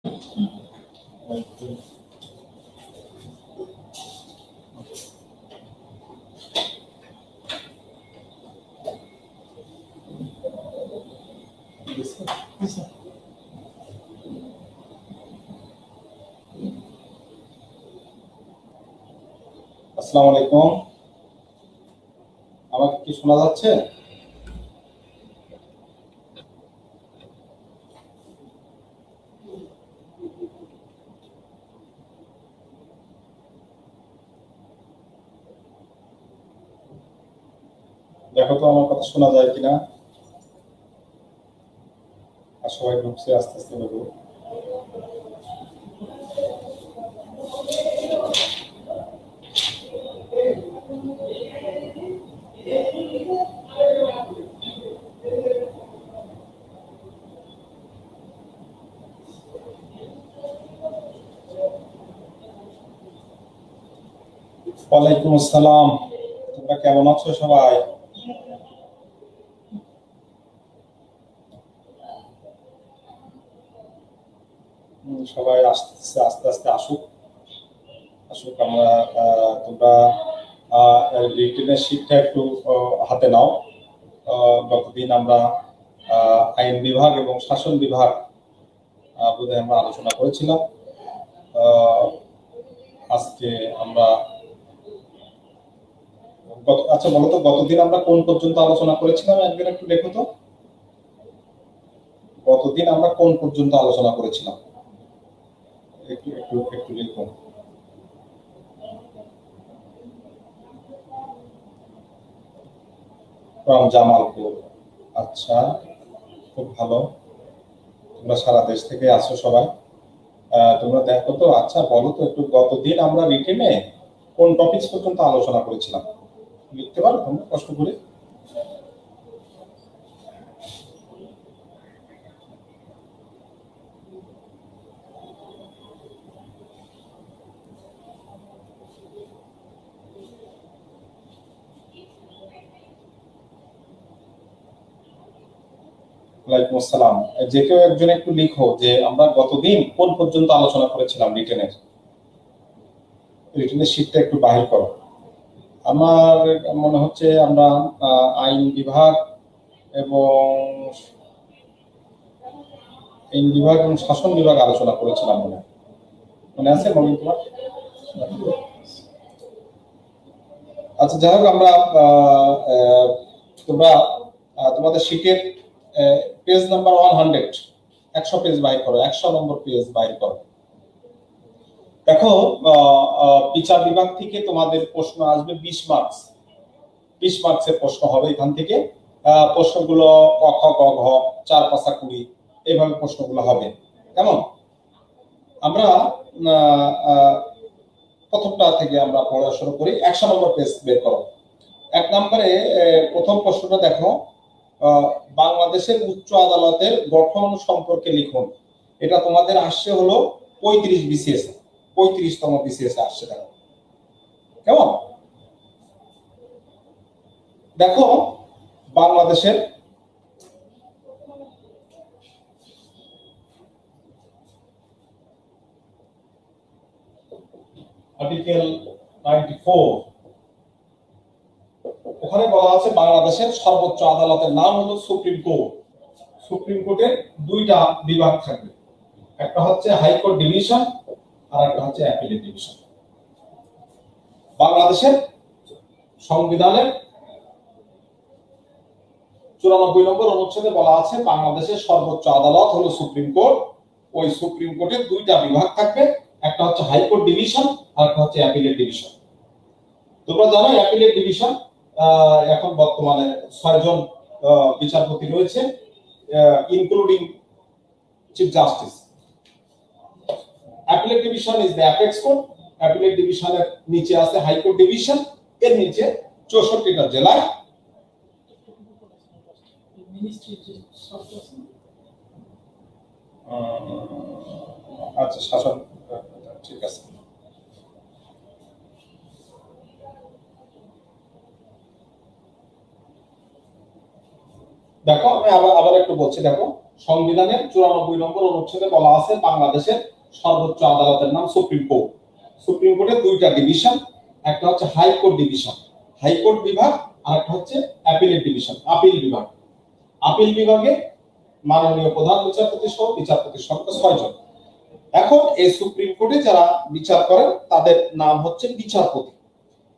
আসসালামু আলাইকুম। আমাকে কি শোনা যাচ্ছে? দেখো তো আমার কথা শোনা যায় কিনা। আর সবাই ঢুকছে, আস্তে আস্তে ঢুকবো। ওয়ালাইকুম আসসালাম। তোমরা কেমন আছো সবাই? সবাই আসতেছে, আস্তে আস্তে আসুক আসুক। আমরা তোমরা রিটেনের শিক্ষা একটু হাতে নাও। গতদিন আমরা আইন বিভাগ এবং শাসন বিভাগ বোধহয় আমরা আলোচনা করেছিলাম। আজকে আমরা আচ্ছা বলো তো, গতদিন আমরা কোন পর্যন্ত আলোচনা করেছিলাম? একদিন একটু দেখো তো, গতদিন আমরা কোন পর্যন্ত আলোচনা করেছিলাম? একটু একটু একটু লিখুন। জামালপুর। আচ্ছা, খুব ভালো। তোমরা সারা দেশ থেকে আসো সবাই। তোমরা দেখো তো, আচ্ছা বলো তো একটু, গতদিন আমরা রিটেনে কোন টপিক পর্যন্ত আলোচনা করেছিলাম? লিখতে পারো তোমরা কষ্ট করে? ওয়ালাইকুম আসসালাম। যে কেউ একজন একটু লিখো যে আমরা গতদিন কোন পর্যন্ত আলোচনা করেছিলাম রিটেনের। রিটেনের শীটটা একটু বাহির করো। আমার মনে হচ্ছে আমরা আইন বিভাগ এবং শাসন বিভাগ আলোচনা করেছিলাম মনে হয়। মনে আছে মনে তোমার? আচ্ছা, যাই হোক, আমরা তোমরা তোমাদের শীটের পেজ নাম্বার 100, 100 পেজ বাইর করো, 100 নম্বর পেজ বাইর করো। দেখো, বিচার বিভাগ থেকে তোমাদের প্রশ্ন আসবে 20 মার্কস। 20 মার্কসের প্রশ্ন হবে এখান থেকে। প্রশ্নগুলো ক খ গ ঘ 4 5 20 এইভাবে প্রশ্নগুলো হবে। কেমন? আমরা প্রথমটা থেকে আমরা পড়া শুরু করি। 100 নম্বর পেজ বের করো। 1 নম্বরে প্রথম প্রশ্নটা দেখো, বাংলাদেশের উচ্চ আদালতের গঠন সম্পর্কে লিখুন। এটা তোমাদের আসছে হলো 35 বিসিএস, 35তম বিসিএস আসছে। দেখো কেমন? দেখো, বাংলাদেশের আর্টিকেল 94, ওখানে বলা আছে বাংলাদেশের সর্বোচ্চ আদালতের নাম হলো সুপ্রিম কোর্ট। সুপ্রিম কোর্টের দুইটা বিভাগ থাকবে, একটা হচ্ছে হাইকোর্ট ডিভিশন আর একটা হচ্ছে অ্যাপিলেট ডিভিশন। বাংলাদেশের সংবিধানের 94 নম্বর অনুচ্ছেদে বলা আছে বাংলাদেশের সর্বোচ্চ আদালত হলো সুপ্রিম কোর্ট। ওই সুপ্রিম কোর্টের দুইটা বিভাগ থাকবে, একটা হচ্ছে হাইকোর্ট ডিভিশন আর একটা হচ্ছে অ্যাপিলেট ডিভিশন। তোমরা জানো অ্যাপিলেট ডিভিশন এখন বর্তমানে 6 জন বিচারপতি রয়েছে, including chief justice. Appellate division is the apex court. Appellate ডিভিশনের নিচে আছে হাইকোর্ট ডিভিশন, এর নিচে 64টা জেলায় আচ্ছা শাসন, ঠিক আছে। দেখো আমি আবার একটু বলছি। দেখো, সংবিধানের 94 নম্বর অনুচ্ছেদে বলা আছে বাংলাদেশের সর্বোচ্চ আদালতের নাম সুপ্রিম কোর্ট। সুপ্রিম কোর্টের দুইটা ডিভিশন, একটা হচ্ছে হাইকোর্ট ডিভিশন, হাইকোর্ট বিভাগ, আর একটা হচ্ছে অ্যাপিলেট ডিভিশন, আপিল বিভাগ। আপিল বিভাগে মাননীয় প্রধান বিচারপতি সহ বিচারপতির সংখ্যা 6 জন। এখন এই সুপ্রিম কোর্টে যারা বিচার করেন তাদের নাম হচ্ছে বিচারপতি।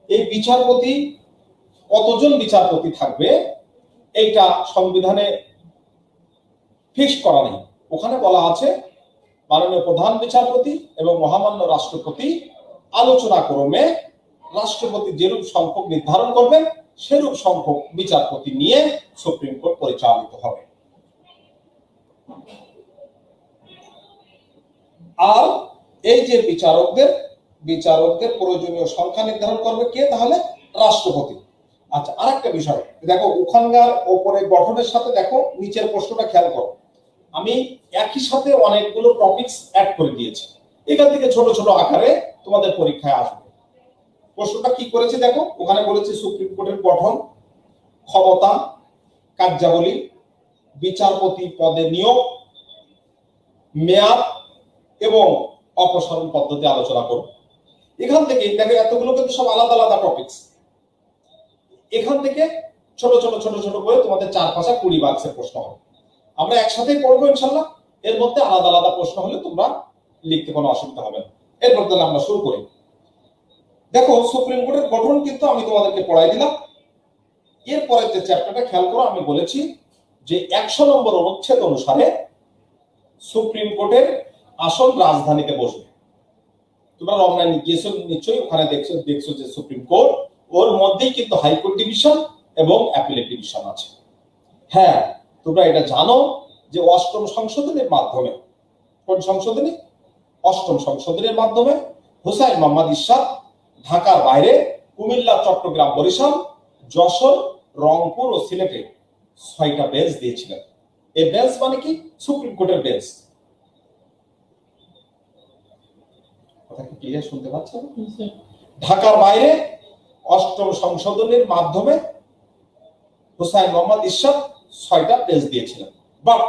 এই বিচারপতি কতজন বিচারপতি থাকবে এইটা সংবিধানে ফিক্স করা নেই। ওখানে বলা আছে মাননীয় প্রধান বিচারপতি এবং মহামান্য রাষ্ট্রপতি আলোচনা ক্রমে রাষ্ট্রপতি যেরূপ সংখ্যক নির্ধারণ করবেন সেরূপ সংখ্যক বিচারপতি নিয়ে সুপ্রিম কোর্ট পরিচালিত হবে। আর এই যে বিচারকদের প্রয়োজনীয় সংখ্যা নির্ধারণ করবে কে? তাহলে রাষ্ট্রপতি। আচ্ছা, আরেকটা বিষয় দেখো, ওখানকার ওপরে গঠনের সাথে দেখো নিচের প্রশ্নটা খেয়াল করো। আমি একই সাথে অনেকগুলো টপিকস অ্যাড করে দিয়েছি, এখান থেকে ছোট ছোট আকারে তোমাদের পরীক্ষায় আসবে। প্রশ্নটা কি করেছে দেখো, ওখানে বলেছে সুপ্রিম কোর্টের গঠন, ক্ষমতা, কার্যাবলী, বিচারপতি পদে নিয়োগ, মেয়াদ এবং অপসারণ পদ্ধতি আলোচনা করব। এখান থেকে দেখো এতগুলো কিন্তু সব আলাদা আলাদা টপিকস। এখান থেকে ছোট ছোট ছোট ছোট করে তোমাদের 4-5 20 মার্কসের প্রশ্ন হবে। আমরা একসাথে পড়বো ইনশাল্লাহ। এর মধ্যে আলাদা আলাদা প্রশ্ন হলে তোমরা লিখতে কোনো অসুবিধা হবে না। এরপর তাহলে আমরা শুরু করি। দেখো, সুপ্রিম কোর্টের গঠন কিন্তু আমি তোমাদেরকে পড়াই দিলাম। এরপরে যে চ্যাপ্টারটা খেয়াল করো, আমি বলেছি যে 100 নম্বর অনুচ্ছেদ অনুসারে সুপ্রিম কোর্টের আসন রাজধানীতে বসবে। তোমরা অনলাইনে গিয়েছো নিশ্চয়ই, ওখানে দেখছো যে সুপ্রিম কোর্ট, ওর মধ্যেই কিন্তু হাইকোর্ট ডিভিশন এবং অ্যাপিলেট ডিভিশন আছে। হ্যাঁ, তোমরা এটা জানো যে 8ম সংশোধনীর মাধ্যমে, কোন সংশোধনী? 8ম সংশোধনীর মাধ্যমে হুসাইন মোহাম্মদ ইরশাদ ঢাকার বাইরে কুমিল্লা, চট্টগ্রাম, বরিশাল, যশোর, রংপুর ও সিলেটে 6টা বেঞ্চ দিয়েছিলেন। এই বেঞ্চ মানে কি? সুপ্রিম কোর্টের বেঞ্চ। কথা কি ক্লিয়ার শুনতে পাচ্ছেন? ঢাকার বাইরে 8ম সংশোধনীর মাধ্যমে হুসাইন মোহাম্মদ ইরশাদ 6টা বেঞ্চ দিয়েছিলেন। বাট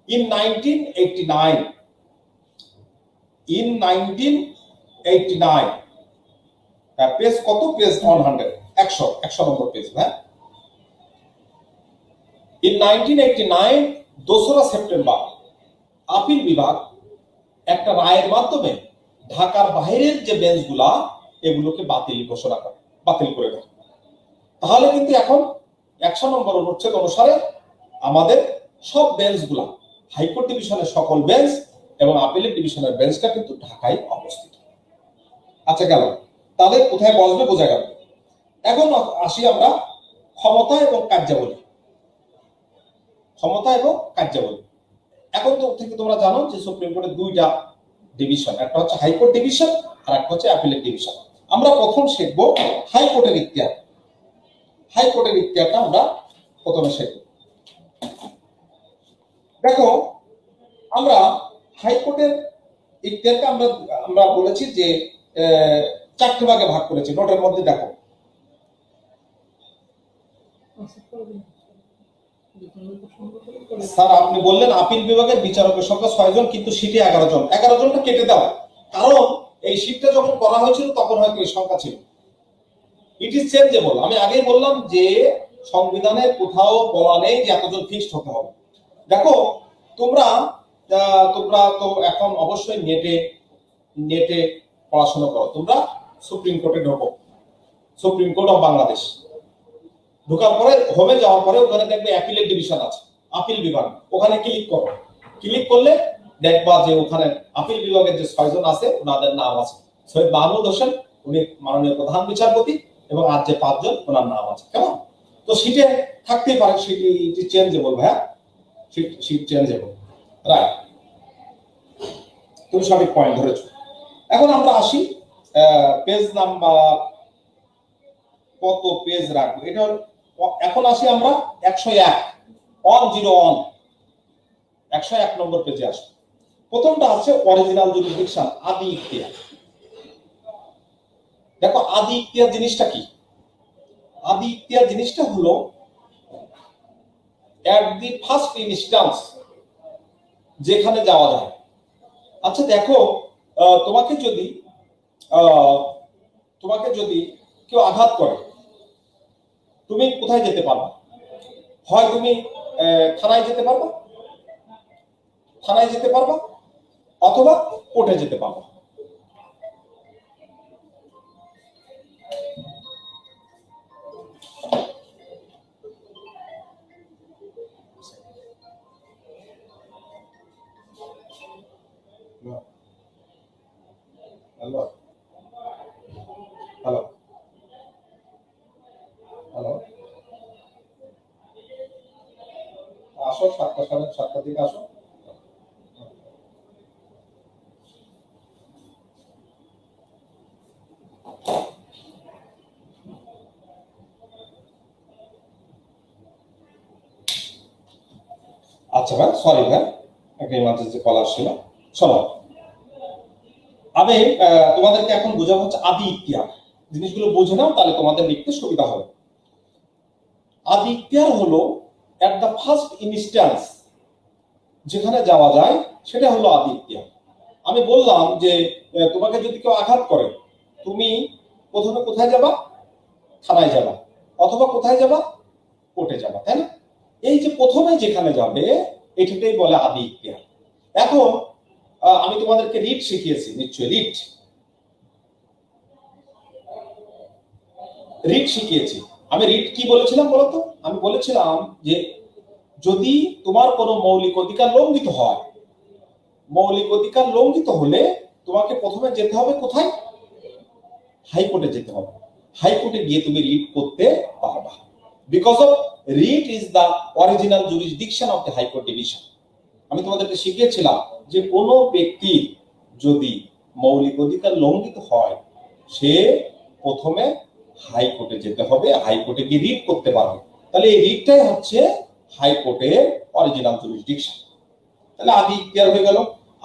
ইন 1989 পেজ কত? পেজ 100 নম্বর পেজ। হ্যাঁ, ইন 1989 2রা সেপ্টেম্বর আপিল বিভাগ একটা রায়ের মাধ্যমে ঢাকার বাইরের যে বেঞ্চগুলা এগুলোকে বাতিল করে দেয়। তাহলে কিন্তু এখন 100 নম্বর অনুচ্ছেদ অনুসারে আমাদের সব বেঞ্চগুলা, হাইকোর্ট ডিভিশনের সকল বেঞ্চ এবং আপিলেট ডিভিশনের বেঞ্চটা কিন্তু ঢাকায় অবস্থিত। আচ্ছা, গেল। তাহলে কোথায় বসবে বোঝা গেল। এখন আসি আমরা ক্ষমতা এবং কার্যাবলী। এখন তো থেকে তোমরা জানো যে সুপ্রিম কোর্টের 2টা ডিভিশন, একটা হচ্ছে হাইকোর্ট ডিভিশন আর একটা হচ্ছে অ্যাপিলেট ডিভিশন। আমরা প্রথম শিখবো হাইকোর্টের ইখতিয়ার। হাইকোর্টের ইখতিয়ারটা আমরা প্রথমে শিখব। দেখো, আমরা হাইকোর্টের ইখতিয়ারকে আমরা বলেছি যে 4টে ভাগে ভাগ করেছি। নোটের মধ্যে দেখো, স্যার আপনি বললেন আপিল বিভাগের বিচারকের সংখ্যা 6 জন, কিন্তু সিটে 11 জন। 11 জনটা কেটে দাও, কারণ এই সিটটা যখন করা হয়েছিল তখন হয়তো এই সংখ্যা ছিল। It is changeable. আমি আগেই বললাম যে সংবিধানে কোথাও বলা নেই যে এতজন ফিক্সড হতে হবে। দেখো, তোমরা তো এখন অবশ্যই নেটে পড়াশোনা করো। তোমরা সুপ্রিম কোর্টে ঢোকো, সুপ্রিম কোর্ট অফ বাংলাদেশ। ঢোকার পরে হোমে যাওয়ার পরে ওখানে দেখবে অ্যাপিলেট ডিভিশন আছে, আপিল বিভাগ। ওখানে ক্লিক করো। ক্লিক করলে দেখবা যে ওখানে আপিল বিভাগের যে 6 জন আছে ওনাদের নাম আছে। সৈয়দ মাহমুদ হোসেন, উনি মাননীয় প্রধান বিচারপতি, এবং আর যে 5 জন ওনার নাম আছে। কেমন? তো সিটে থাকতেই পারে, সিটি চেঞ্জেবল। ভাইয়া, সিট চেঞ্জেবল, রাইট। তুমি সঠিক পয়েন্ট ধরেছো। এখন আমরা আসি পেজ নাম্বার কত পেজ রাখবো এটা। এখন আসি আমরা 101 নম্বর পেজে আসবো। প্রথমটা আছে অরিজিনাল জুরিসডিকশন, আদি ইখতিয়ার। দেখো, আদি ইখতিয়ার জিনিসটা কি? আদি ইখতিয়ার জিনিসটা হলো এট দি ফার্স্ট ইনস্ট্যান্স যেখানে যাওয়া যায়। আচ্ছা দেখো, তোমাকে যদি আহ, তোমাকে যদি কেউ আঘাত করে, তুমি কোথায় যেতে পারবা? হয় তুমি থানায় যেতে পারবা, অথবা কোর্টে যেতে পারবা। হ্যালো হ্যালো হ্যালো, আসো 7টার দিকে আসো। আচ্ছা ভাই, সরি ভাই, একটা ইমার্জেন্সি কল আসছিল। শোনো, আমি তোমাদেরকে এখন বোঝাবো হচ্ছে আদি ইখতিয়ার। জিনিসগুলো বুঝে নাও, তাহলে তোমাদের লিখতে সুবিধা হবে। আদি ইখতিয়ার হলো এট দ্য ফার্স্ট ইনস্ট্যান্স, যেখানে যাওয়া যায় সেটা হলো আদি ইখতিয়ার। আমি বললাম যে তোমাকে যদি কেউ আঘাত করে, তুমি প্রথমে কোথায় যাবা? থানায় যাবা, অথবা কোথায় যাবা? কোর্টে যাবা, তাই না? এই যে প্রথমে যেখানে যাবে, এটাকেই বলে আদি ইখতিয়ার। এখন আমি তোমাদেরকে রিট শিখিয়েছি নিশ্চয়ই, রিট শিখিয়েছি। আমি রিট কি বলেছিলাম বলতো? আমি বলেছিলাম যে যদি তোমার কোনো মৌলিক অধিকার লঙ্ঘিত হয়, মৌলিক অধিকার লঙ্ঘিত হলে তোমাকে প্রথমে যেতে হবে কোথায়? হাইকোর্টে যেতে হবে। হাইকোর্টে গিয়ে তুমি রিট করতে পারবা, because of writ is the original jurisdiction of the high court division. আমি তোমাদেরকে শিখিয়েছিলাম যে কোনো ব্যক্তির যদি মৌলিক অধিকার লঙ্ঘিত হয়, সে প্রথমে হাইকোর্টে যেতে হবে, হাইকোর্টে গিয়ে রিট করতে পারবে। তাহলে এই রিটটাই হচ্ছে হাইকোর্টের অরিজিনাল জুরিসডিকশন। তাহলে আদি ইখতিয়ার হয়ে গেল।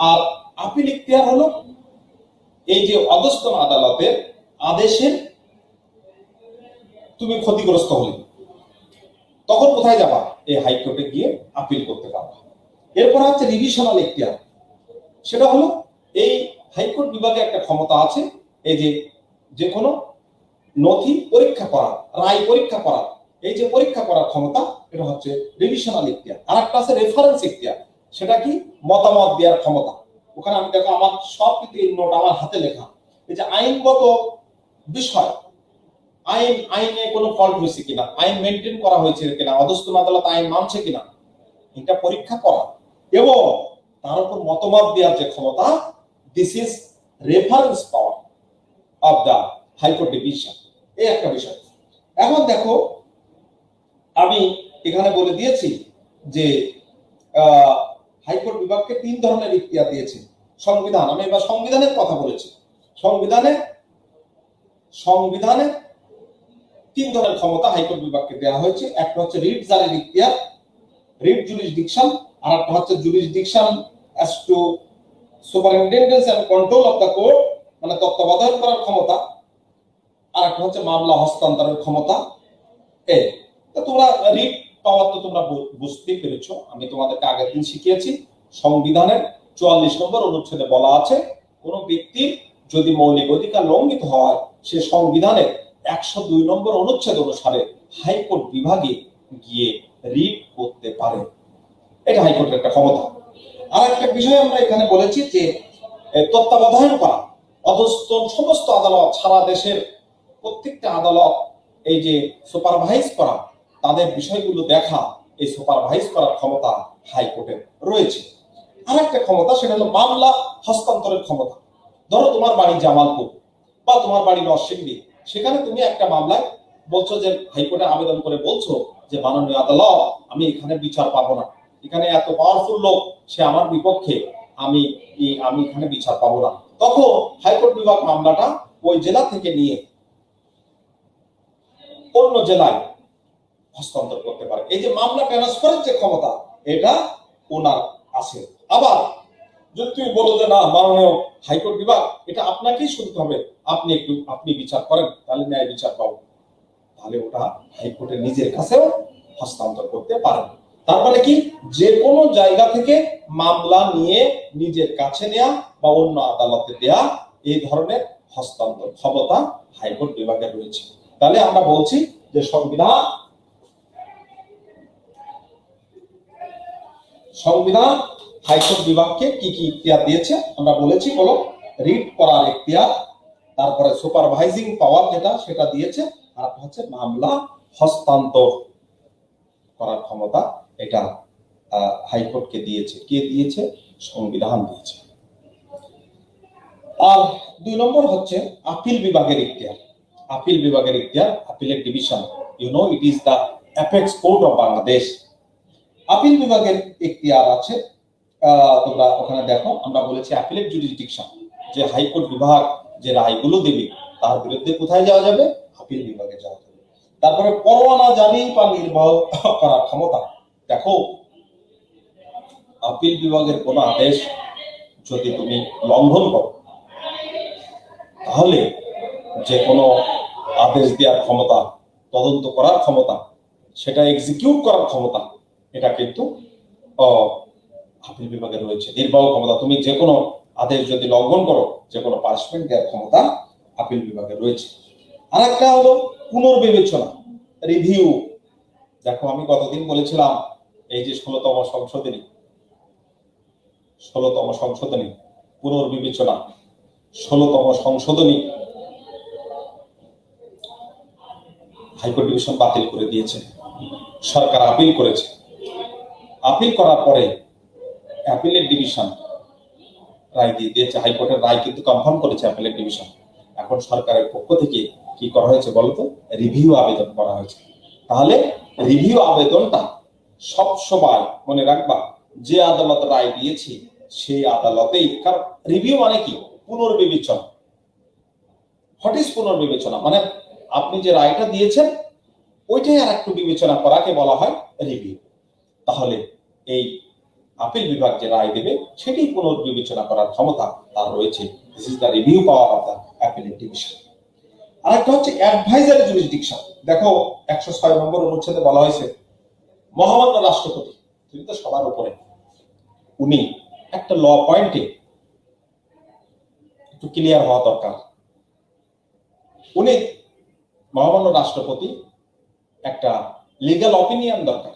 আর আপিল ইখতিয়ার হলো এই যে অধস্তন আদালতের আদেশের তুমি ক্ষতিগ্রস্ত হলে, তখন কোথায় যাবা? এই হাইকোর্টে গিয়ে আপিল করতে পারবা। এরপর হচ্ছে রিভিশনাল ইখতিয়ার। সেটা হলো এই হাইকোর্ট বিভাগে একটা ক্ষমতা আছে, এই যে কোনো নথি পরীক্ষা করা, রায় পরীক্ষা করা, এই যে পরীক্ষা করার ক্ষমতা, এটা হচ্ছে রিভিশনাল ইখতিয়ার। আর একটা আছে রেফারেন্স ইখতিয়ার। সেটা কি? মতামত দেওয়ার ক্ষমতা। ওখানে আমি দেখো আমার সব কিছু নোট আমার হাতে লেখা। এই যে আইনগত বিষয়, আইনে কোনো ফল্ট হয়েছে কিনা, আইন মেনটেন করা হয়েছে কিনা, অধস্তন আদালত আইন মানছে কিনা, এটা পরীক্ষা করা এবং তার উপর মতামত দেওয়ার যে ক্ষমতা, this is reference power of the high court division. এই একটা বিষয়। এখন দেখো, আমি এখানে বলে দিয়েছি যে হাইকোর্ট বিভাগকে 3 ধরনের ইখতিয়ার দিয়েছে সংবিধান। আমি এবার সংবিধানের কথা বলেছি। সংবিধানে 3 ধরনের ক্ষমতা হাইকোর্ট বিভাগকে দেওয়া হয়েছে। একটা হচ্ছে রিট জারির ইখতিয়ার, রিট জুরিসডিকশন, আর একটা হচ্ছে jurisdiction as to superintendence and control of the court, মানে তত্ত্বাবধান করার ক্ষমতা, আর একটা হচ্ছে মামলা হস্তান্তরের ক্ষমতা। এই তো তোমরা রিট পাওয়ার তো তোমরা বুঝতেই পেরেছো। আমি তোমাদেরকে আগের দিন শিখিয়েছি, সংবিধানের 44 নম্বর অনুচ্ছেদে বলা আছে, কোন ব্যক্তির যদি মৌলিক অধিকার লঙ্ঘিত হয়, সে সংবিধানের 102 নম্বর অনুচ্ছেদ অনুসারে হাইকোর্ট বিভাগে গিয়ে রিট করতে পারে। এটা হাইকোর্টের একটা ক্ষমতা। আর একটা বিষয় আমরা এখানে বলেছি যে তত্ত্বাবধান করা, অধস্তন সমস্ত আদালত, সারা দেশের প্রত্যেকটা আদালত এই যে সুপারভাইজ করা, তাদের বিষয়গুলো দেখা, এই সুপারভাইজ করার ক্ষমতা হাইকোর্টের রয়েছে। আর একটা ক্ষমতা, সেটা হলো মামলা হস্তান্তরের ক্ষমতা। ধরো তোমার বাড়ি জামালপুর বা তোমার বাড়ি নরসিংদী, সেখানে তুমি একটা মামলায় বলছো যে হাইকোর্টে আবেদন করে বলছো যে মাননীয় আদালত, আমি এখানে বিচার পাবো না, এখানে এত পাওয়ারফুল লোক, সে আমার বিপক্ষে, আমি এখানে বিচার পাবো না। তখন হাইকোর্ট বিভাগ মামলাটা ওই জেলা থেকে নিয়ে অন্য জেলায় হস্তান্তর করতে পারে। এই যে মামলা ট্রান্সফারের যে ক্ষমতা, এটা ওনার আছে। আবার যদি তুমি বলো যে না, মাননীয় হাইকোর্ট বিভাগ, এটা আপনাকেই শুনতে হবে, আপনি বিচার করেন, তাহলে ন্যায় বিচার পাবো, তাহলে ওটা হাইকোর্টের নিজের কাছেও হস্তান্তর করতে পারেন। তার মানে কি, যে কোনো জায়গা থেকে মামলা নিয়ে নিজের কাছে নেয়া বা অন্য আদালতে দেয়া, এই ধরনের হস্তান্তর ক্ষমতা হাইকোর্ট বিভাগের রয়েছে। তাহলে আমরা বলছি যে সংবিধান হাইকোর্ট বিভাগকে কি কি ইখতিয়ার দিয়েছে আমরা বলেছি, বলো। রিট করার ইখতিয়ার, তারপরে সুপারভাইজিং পাওয়ার যেটা সেটা দিয়েছে, আর হচ্ছে মামলা হস্তান্তর করার ক্ষমতা, এটা হাইকোর্টকে দিয়েছে। কে দিয়েছে? সংবিধান দিয়েছে। আর 2 নম্বর হচ্ছে আপিল বিভাগের ইখতিয়ার। আপিল বিভাগের ইখতিয়ার, আপিলের division, it is the apex court of Bangladesh. Appeal বিভাগের ইখতিয়ার আছে, তোমরা ওখানে দেখো, আমরা বলেছি অ্যাপিলেট জুরিসডিকশন, যে হাইকোর্ট বিভাগ যে রায়গুলো দেবে তার বিরুদ্ধে কোথায় যাওয়া যাবে? আপিল বিভাগে যাওয়া যাবে। তারপরে পরোয়ানা জারি বা নির্বাহ করার ক্ষমতা। দেখো, আপিল বিভাগের কোন আদেশ যদি তুমি লঙ্ঘন করো, তাহলে যে কোনো আদেশ দেওয়ার ক্ষমতা, তদন্ত করার ক্ষমতা, সেটা এক্সিকিউট করার ক্ষমতা, এটা কিন্তু আপিল বিভাগে রয়েছে। নির্বাহ ক্ষমতা, তুমি যে কোনো আদেশ যদি লঙ্ঘন করো, যে কোনো পানিশমেন্ট দেওয়ার ক্ষমতা আপিল বিভাগে রয়েছে। আর একটা হলো পুনর্বিবেচনা, রিভিউ। দেখো, আমি কতদিন বলেছিলাম, এই যে 16তম সংশোধনী পুনর্বিবেচনা, 16তম সংশোধনী হাইকোর্ট ডিভিশন বাতিল করে দিয়েছে, সরকার আপিল করেছে। আপিল করার পরে অ্যাপিলেট ডিভিশন রায় দিয়ে দিয়েছে, হাইকোর্টের রায় কিন্তু কনফার্ম করেছে অ্যাপিলেট ডিভিশন। এখন সরকারের পক্ষ থেকে কি করা হয়েছে বলতো? রিভিউ আবেদন করা হয়েছে। তাহলে রিভিউ আবেদনটা সব সময় মনে রাখবা, যে আদালত রায় দিয়েছে সেই আদালতেই, কারণ রিভিউ মানে কি? পুনর্বিবেচনা। হোয়াট ইজ পুনর্বিবেচনা? মানে আপনি যে রায়টা দিয়েছেন ওইটাই আর একটু বিবেচনা করাকে বলা হয় রিভিউ। তাহলে এই আপিল বিভাগ যে রায় দেবে সেটি পুনর্বিবেচনা করার ক্ষমতা তার রয়েছে। This is the review power of the appellate division. আরেকটা হচ্ছে অ্যাডভাইজারি জুরিসডিকশন। দেখো, 106 নম্বর অনুচ্ছেদে বলা হয়েছে, মহামান্য রাষ্ট্রপতি, তিনি তো সবার উপরে, উনি একটা ল পয়েন্টে একটু ক্লিয়ার হওয়া দরকার। উনি মহামান্য রাষ্ট্রপতি একটা লিগ্যাল অপিনিয়ন দরকার,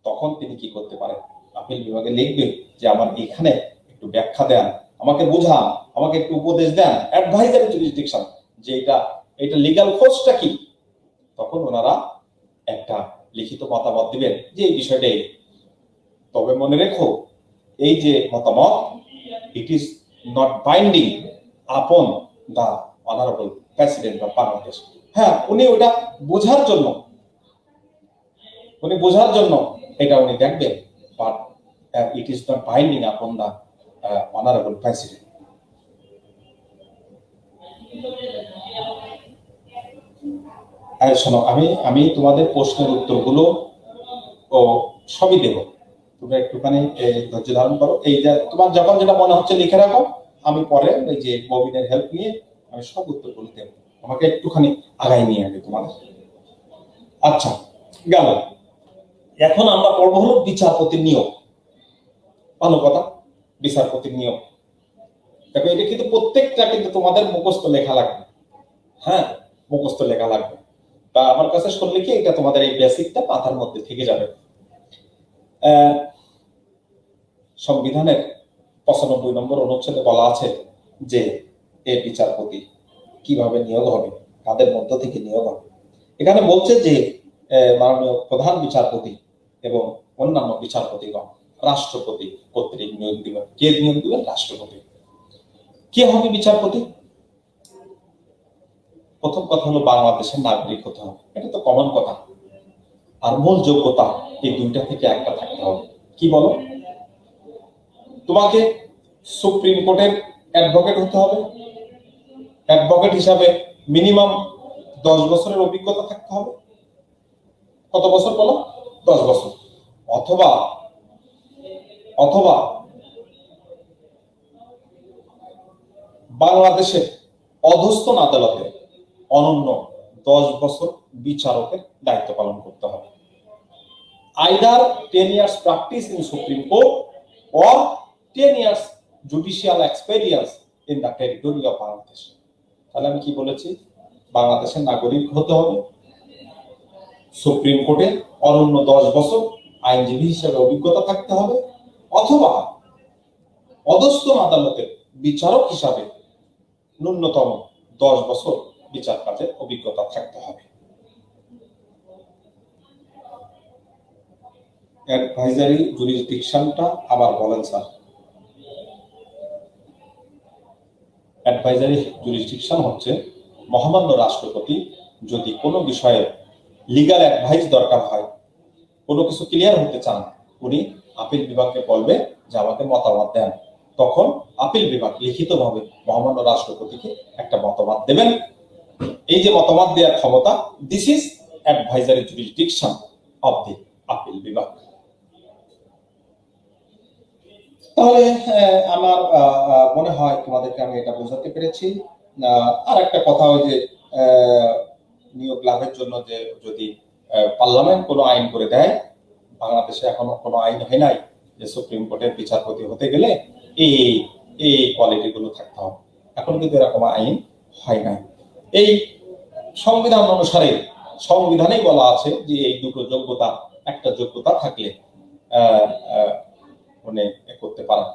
তখন তিনি কি করতে পারেন? আপিল বিভাগে লিখবে যে আমার এখানে একটু ব্যাখ্যা দেন, আমাকে বোঝান, আমাকে একটু উপদেশ দেন, অ্যাডভাইজারি জুরিসডিকশন, যে এটা লিগ্যাল ফোর্সটা কি। তখন ওনারা একটা লিখিত মতামত দিবেন যে এই বিষয়টাই। তবে মনে রেখো, এই যে মতামত, ইট ইজ নট বাইন্ডিং আপন দা অনারেবল প্রেসিডেন্ট অফ বাংলাদেশ। হ্যাঁ, উনি ওটা বোঝার জন্য এটা উনি দেখবেন, but it is not binding আপন দা অনারেবল প্রেসিডেন্ট। শোনো, আমি তোমাদের প্রশ্নের উত্তরগুলো সবই দেব, তোমরা একটুখানি ধৈর্য ধারণ করো। এই যে তোমার যখন যেটা মনে হচ্ছে লিখে রাখো, আমি পরে এই যে ববিনের হেল্প নিয়ে আমি সব উত্তরগুলো দেব। আমাকে একটুখানি আগাই নিয়ে আগে তোমাদের। আচ্ছা, গেল। এখন আমরা পড়বো হলো বিচারপতির নিয়োগ। ভালো কথা, বিচারপতির নিয়োগ। দেখো, এটা কিন্তু প্রত্যেকটা কিন্তু তোমাদের মুখস্থ লেখা লাগবে। হ্যাঁ, মুখস্থ লেখা লাগবে। তা আমার কাছে শুনলে কি, এটা তোমাদের এই বেসিকটা মাথার মধ্যে থেকে যাবে। সংবিধানের 95 নম্বর অনুচ্ছেদে বলা আছে যে এই বিচারপতি কিভাবে নিয়োগ হবে, কাদের মধ্য থেকে নিয়োগ হবে। এখানে বলছে যে মাননীয় প্রধান বিচারপতি এবং অন্যান্য বিচারপতিগণ রাষ্ট্রপতি কর্তৃক নিয়োগ দিবেন। কে নিয়োগ দিবেন? রাষ্ট্রপতি। কে হবে বিচারপতি? প্রথম কথা হলো বাংলাদেশের নাগরিক হতে হবে, এটা তো কমন কথা। আর মূল যোগ্যতা এই দুইটা থেকে একটা থাকতে হবে। কি বলো? তোমাকে সুপ্রিম কোর্টের অ্যাডভোকেট হতে হবে। অ্যাডভোকেট হিসাবে মিনিমাম 10 বছরের অভিজ্ঞতা থাকতে হবে। কত বছর বলো? 10 বছর। অথবা বাংলাদেশের অধস্তন আদালতে অনন্য 10 বছর বিচারকের দায়িত্ব পালন করতে হবে। either 10 years practice in Supreme Court or 10 years judicial experience in the territory of Bangladesh. তাহলে আমি কি বলেছি, বাংলাদেশের নাগরিক হতে হবে, সুপ্রিম কোর্টে অনন্য 10 বছর আইনজীবী হিসেবে অভিজ্ঞতা থাকতে হবে, অথবা অধস্তন আদালতের বিচারক হিসাবে ন্যূনতম 10 বছর বিচার কাজের অভিজ্ঞতা থাকতে হবে। অ্যাডভাইজারি জুরিসডিকশনটা আবার বলেন স্যার। অ্যাডভাইজারি জুরিসডিকশন হচ্ছে মহামান্য রাষ্ট্রপতি যদি কোনো বিষয়ে লিগ্যাল অ্যাডভাইস দরকার হয়, কোনো কিছু ক্লিয়ার হতে চান, উনি আপিল বিভাগকে বলবে যে আমাকে মতামত দেন, তখন আপিল বিভাগ লিখিতভাবে মহামান্য রাষ্ট্রপতিকে একটা মতামত দেবেন। এই যে মতামত দেওয়ার ক্ষমতা, this is advisory jurisdiction of the appeal বিভাগ। তাহলে আমার মনে হয় তোমাদেরকে আমি এটা বোঝাতে পেরেছি। আর একটা কথা, ওই যে নিয়োগ লাভের জন্য যে যদি পার্লামেন্ট কোনো আইন করে দেয়, বাংলাদেশে এখনো কোনো আইন হয় নাই যে সুপ্রিম কোর্টের বিচারপতি হতে গেলে এই কোয়ালিটি গুলো থাকতে হবে, এখন কিন্তু এরকম আইন হয় নাই। এই সংবিধান অনুসারে সংবিধানেই বলা আছে যে এই দুটো যোগ্যতা, একটা যোগ্যতা থাকলে উনি করতে পারেন,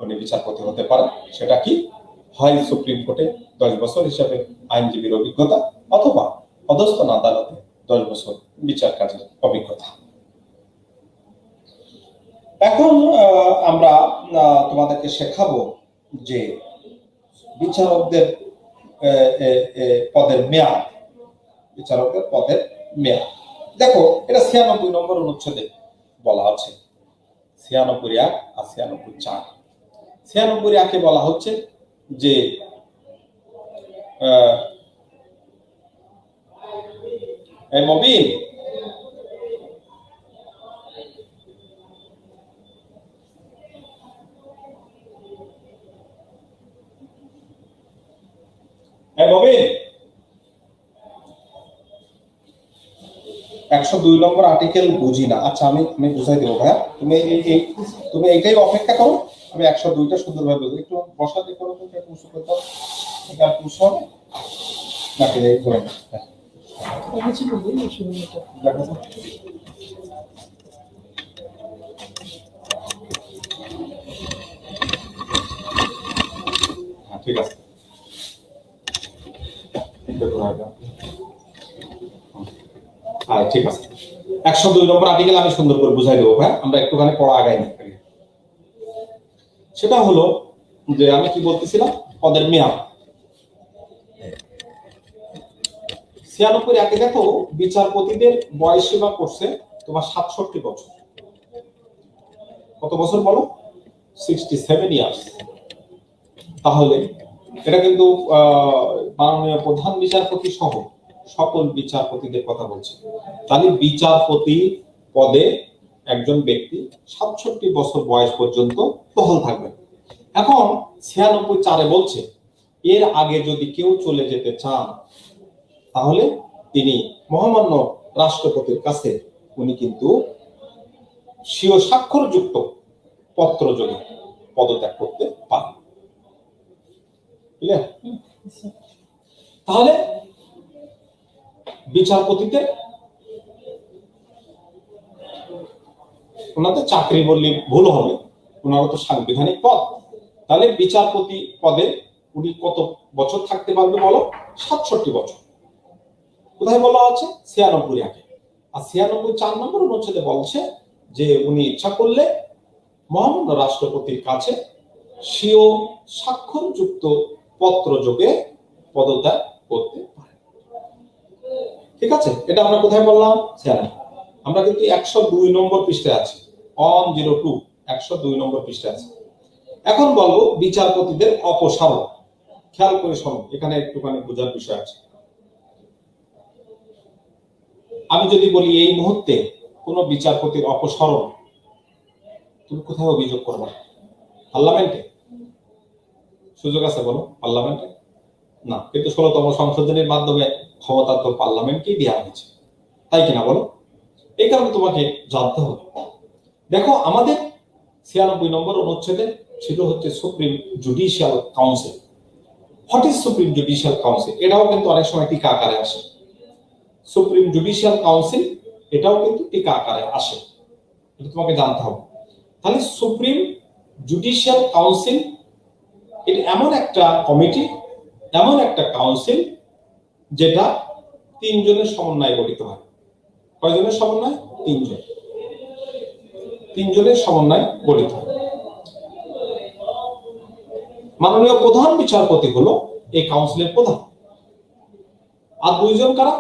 উনি বিচারপতি হতে পারেন। সেটা কি, হয় সুপ্রিম কোর্টে 10 বছর হিসাবে আইনজীবীর অভিজ্ঞতা, অথবা অধস্তন আদালতে 10 বছর বিচার কাজের অভিজ্ঞতা। এখন আমরা তোমাদেরকে শেখাবো যে বিচারকদের পদের মেয়াদ, বিচারকদের পদের মেয়াদ। দেখো, এটা 96 নম্বর অনুচ্ছেদে বলা আছে, 96(1) আর 96(4). 96(1)-এ বলা হচ্ছে যে মবিন মবিন 102 নম্বর আর্টিকেল বুঝি না। আচ্ছা, আমি বুঝাই দেবো ভাইয়া, তুমি এইটাই অপেক্ষা করো, আমি 102টা সুন্দরভাবে বুঝি। একটু বসাতে করো, একটু উঁচু করতে হবে, এটা উঁচু হবে নাকি এই ধরে না। ঠিক আছে, ঠিক আছে। 102 নম্বর আর্টিকেল আমি সুন্দর করে বুঝাই দেবো ভাই, আমরা একটুখানি পড়া আগাই না। সেটা হলো যে আমি কি বলতেছিলাম, পদের মেয়াদ। 96(1)-এ দেখো, বিচারপতিদের বয়স সীমা করছে তোমার 67 বছর। কত বছর বলো? 67 ইয়ার্স। তাহলে এটা কিন্তু মাননীয় প্রধান বিচারপতি সহ সকল বিচারপতিদের কথা বলছে। তাহলে বিচারপতি পদে একজন ব্যক্তি 67 বছর বয়স পর্যন্ত বহাল থাকবেন। এখন 96(4)-এ বলছে এর আগে যদি কেউ চলে যেতে চান, তাহলে তিনি মহামান্য রাষ্ট্রপতির কাছে উনি কিন্তু স্বীয় স্বাক্ষরযুক্ত পত্র যোগে পদত্যাগ করতে পারেন। তাহলে বিচারপতিদের ওনাদের চাকরি বললে ভুল হবে, ওনারা তো সাংবিধানিক পদ। তাহলে বিচারপতি পদে উনি কত বছর থাকতে পারবে বলো? 67 বছর। কোথায় বলা আছে? 96(1)-এ। আর 96(4) নম্বর অনুচ্ছেদে বলছে যে উনি ইচ্ছা করলে মহামান্য রাষ্ট্রপতির কাছে স্বীয় স্বাক্ষরযুক্ত পত্র যোগে পদত্যাগ করতে পারে। ঠিক আছে, এটা আমরা কোথায় বললাম? আমরা কিন্তু 102 নম্বর পৃষ্ঠায় আছি, 102 102 নম্বর পৃষ্ঠায় আছে। এখন বলবো বিচারপতিদের অপসারণ। খেয়াল করে শোনো, এখানে একটুখানি বোঝার বিষয় আছে। আমি যদি বলি এই মুহূর্তে কোন বিচারপতির অপসারণ, তুমি কোথায় অভিযোগ করবে? পার্লামেন্টে সুযোগ আছে বলো? পার্লামেন্টে না, কিন্তু 16তম সংশোধনীর মাধ্যমে ক্ষমতা তো পার্লামেন্টকেই দেওয়া হয়েছে, তাই কিনা বলো? এই কারণে তোমাকে জানতে হবে। দেখো আমাদের 96 নম্বর অনুচ্ছেদে ছিল হচ্ছে supreme judicial council. What is supreme judicial council? এটাও কিন্তু অনেক সময় টিকা আকারে আসে। সুপ্রিম জুডিশিয়াল কাউন্সিল এটাও কিন্তু টিকা আকারে আসে, এটা তোমাকে জানতে হবে। তাহলে সুপ্রিম জুডিশিয়াল কাউন্সিল এটা এমন একটা কমিটি, এমন একটা কাউন্সিল যেটা 3 জনের সমন্বয়ে গঠিত হয়। কয়জনের সমন্বয়? 3 জন। 3 জনের সমন্বয়ে গঠিত হয়। মাননীয় প্রধান বিচারপতি হলো এই কাউন্সিলের প্রধান। আর 2 জন কারা?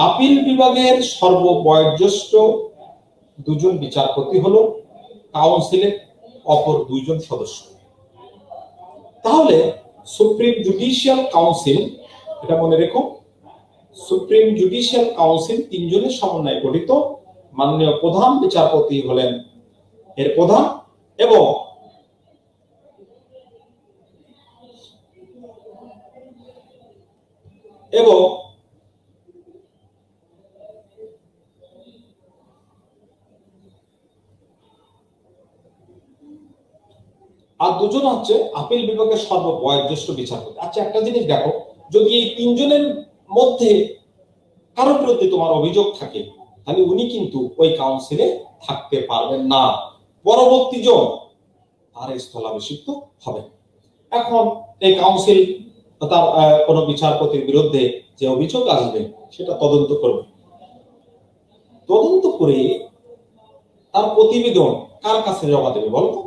আপিল বিভাগের সর্ববয়োজ্যেষ্ঠ 2 জন বিচারপতি হলো কাউন্সিলের অপর 2 জন সদস্য। তাহলে সুপ্রিম জুডিশিয়াল কাউন্সিল, এটা মনে রেখো, সুপ্রিম জুডিশিয়াল কাউন্সিল 3 জনের সমন্বয়ে গঠিত। মাননীয় প্রধান বিচারপতি হলেন এর প্রধান এবং আর 2 জন হচ্ছে আপিল বিভাগের সর্ববয়োজ্যেষ্ঠ বিচারপতি। আচ্ছা একটা জিনিস দেখো, যদি এই 3 জনের মধ্যে কারোর বিরুদ্ধে তোমার অভিযোগ থাকে, তাহলে উনি কিন্তু ওই কাউন্সিলে থাকতে পারবেন না, পরবর্তী জন তার স্থলাভিষিক্ত হবে। এখন এই কাউন্সিল তার কোন বিচারপতির বিরুদ্ধে যে অভিযোগ আসবে সেটা তদন্ত করবে। তদন্ত করে তার প্রতিবেদন কার কাছে জমা দেবে বলতো?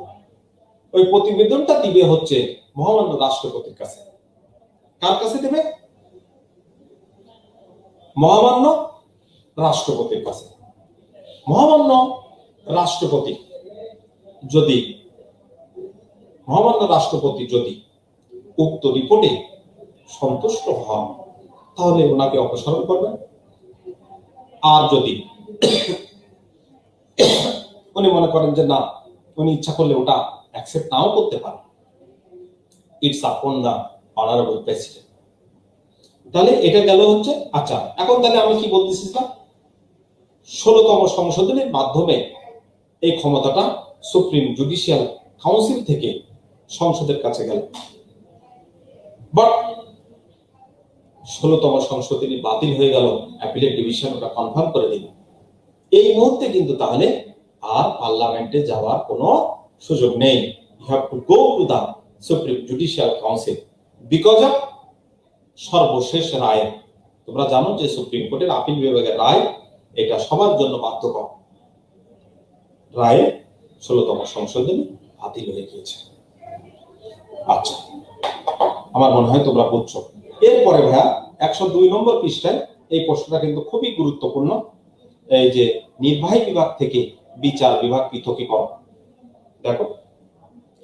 ওই প্রতিবেদনটা দিবে হচ্ছে মহামান্য রাষ্ট্রপতির কাছে। কার কাছে দেবে? মহামান্য রাষ্ট্রপতির কাছে। মহামান্য রাষ্ট্রপতি যদি উক্ত রিপোর্টে সন্তুষ্ট হন তাহলে ওনাকে অপসারণ করবেন। আর যদি উনি মনে করেন যে না, উনি ইচ্ছা করলে ওটা অ্যাকসেপ্ট নাও করতে পারেন, ইটস আপন দা অনারেবল প্রেসিডেন্ট। তাহলে এটা গেল হচ্ছে। আচ্ছা এখন তাহলে আমি কি বলতেছিলাম, 16তম সংশোধনের মাধ্যমে এই ক্ষমতাটা সুপ্রিম জুডিশিয়াল কাউন্সিল থেকে সংসদের কাছে গেল। বাট 16তম সংশোধনী বাতিল হয়ে গেল, অ্যাপিলেট ডিভিশন ওটা কনফার্ম করে দিল। এই মুহূর্তে কিন্তু তাহলে আর পার্লামেন্টে যাওয়ার কোনো সুযোগ নেই। You have to go to the supreme judicial council because of সর্বশেষ রায়। তোমরা জানো যে সুপ্রিম কোর্টের আপিল বিভাগের রায় এটা সবার জন্য বাধ্যকর। রায়ে 16তম সংশোধনী বাতিল হয়ে গিয়েছে। আচ্ছা আমার মনে হয় তোমরা বুঝছো। এরপরে ভাইয়া 102 নম্বর পৃষ্ঠায় এই প্রশ্নটা কিন্তু খুবই গুরুত্বপূর্ণ। এই যে নির্বাহী বিভাগ থেকে বিচার বিভাগ পৃথকীকরণ, দেখো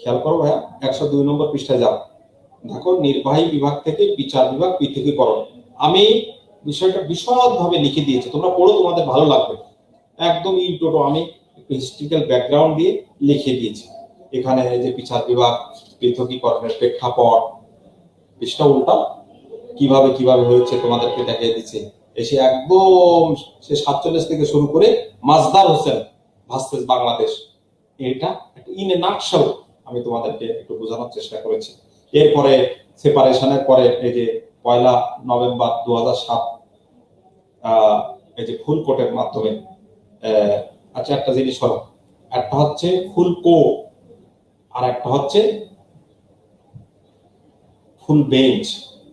খেয়াল করো ভাইয়া, 102 নম্বর পৃষ্ঠায় যাও, দেখো নির্বাহী বিভাগ থেকে বিচার বিভাগ পৃথকীকরণ। আমি বিষয়টা বিশদভাবে লিখে দিয়েছি, তোমরা পড়ো, তোমাদের ভালো লাগবে। একদম ইন্ট্রো আমি হিস্ট্রিক্যাল ব্যাকগ্রাউন্ড দিয়ে লিখে দিয়েছি। এখানে যে বিচার বিভাগ পৃথকীকরণের প্রেক্ষাপট, পৃষ্ঠা উল্টা কিভাবে কিভাবে হয়েছে তোমাদেরকে দেখিয়ে দিচ্ছে। এসে একদম সে 47 থেকে শুরু করে মাজদার হোসেন ভার্সেস বাংলাদেশ, এটা ইন এ নাটশেল আমি তোমাদেরকে একটু বোঝানোর চেষ্টা করেছি। এরপরে সেপারেশনের পরে এই যে 1 নভেম্বর 2007 এই যে ফুল কোর্টের মাধ্যমে, আচ্ছা একটা জিনিস হলো, একটা হচ্ছে ফুল কোর্ট আর একটা হচ্ছে ফুল বেঞ্চ।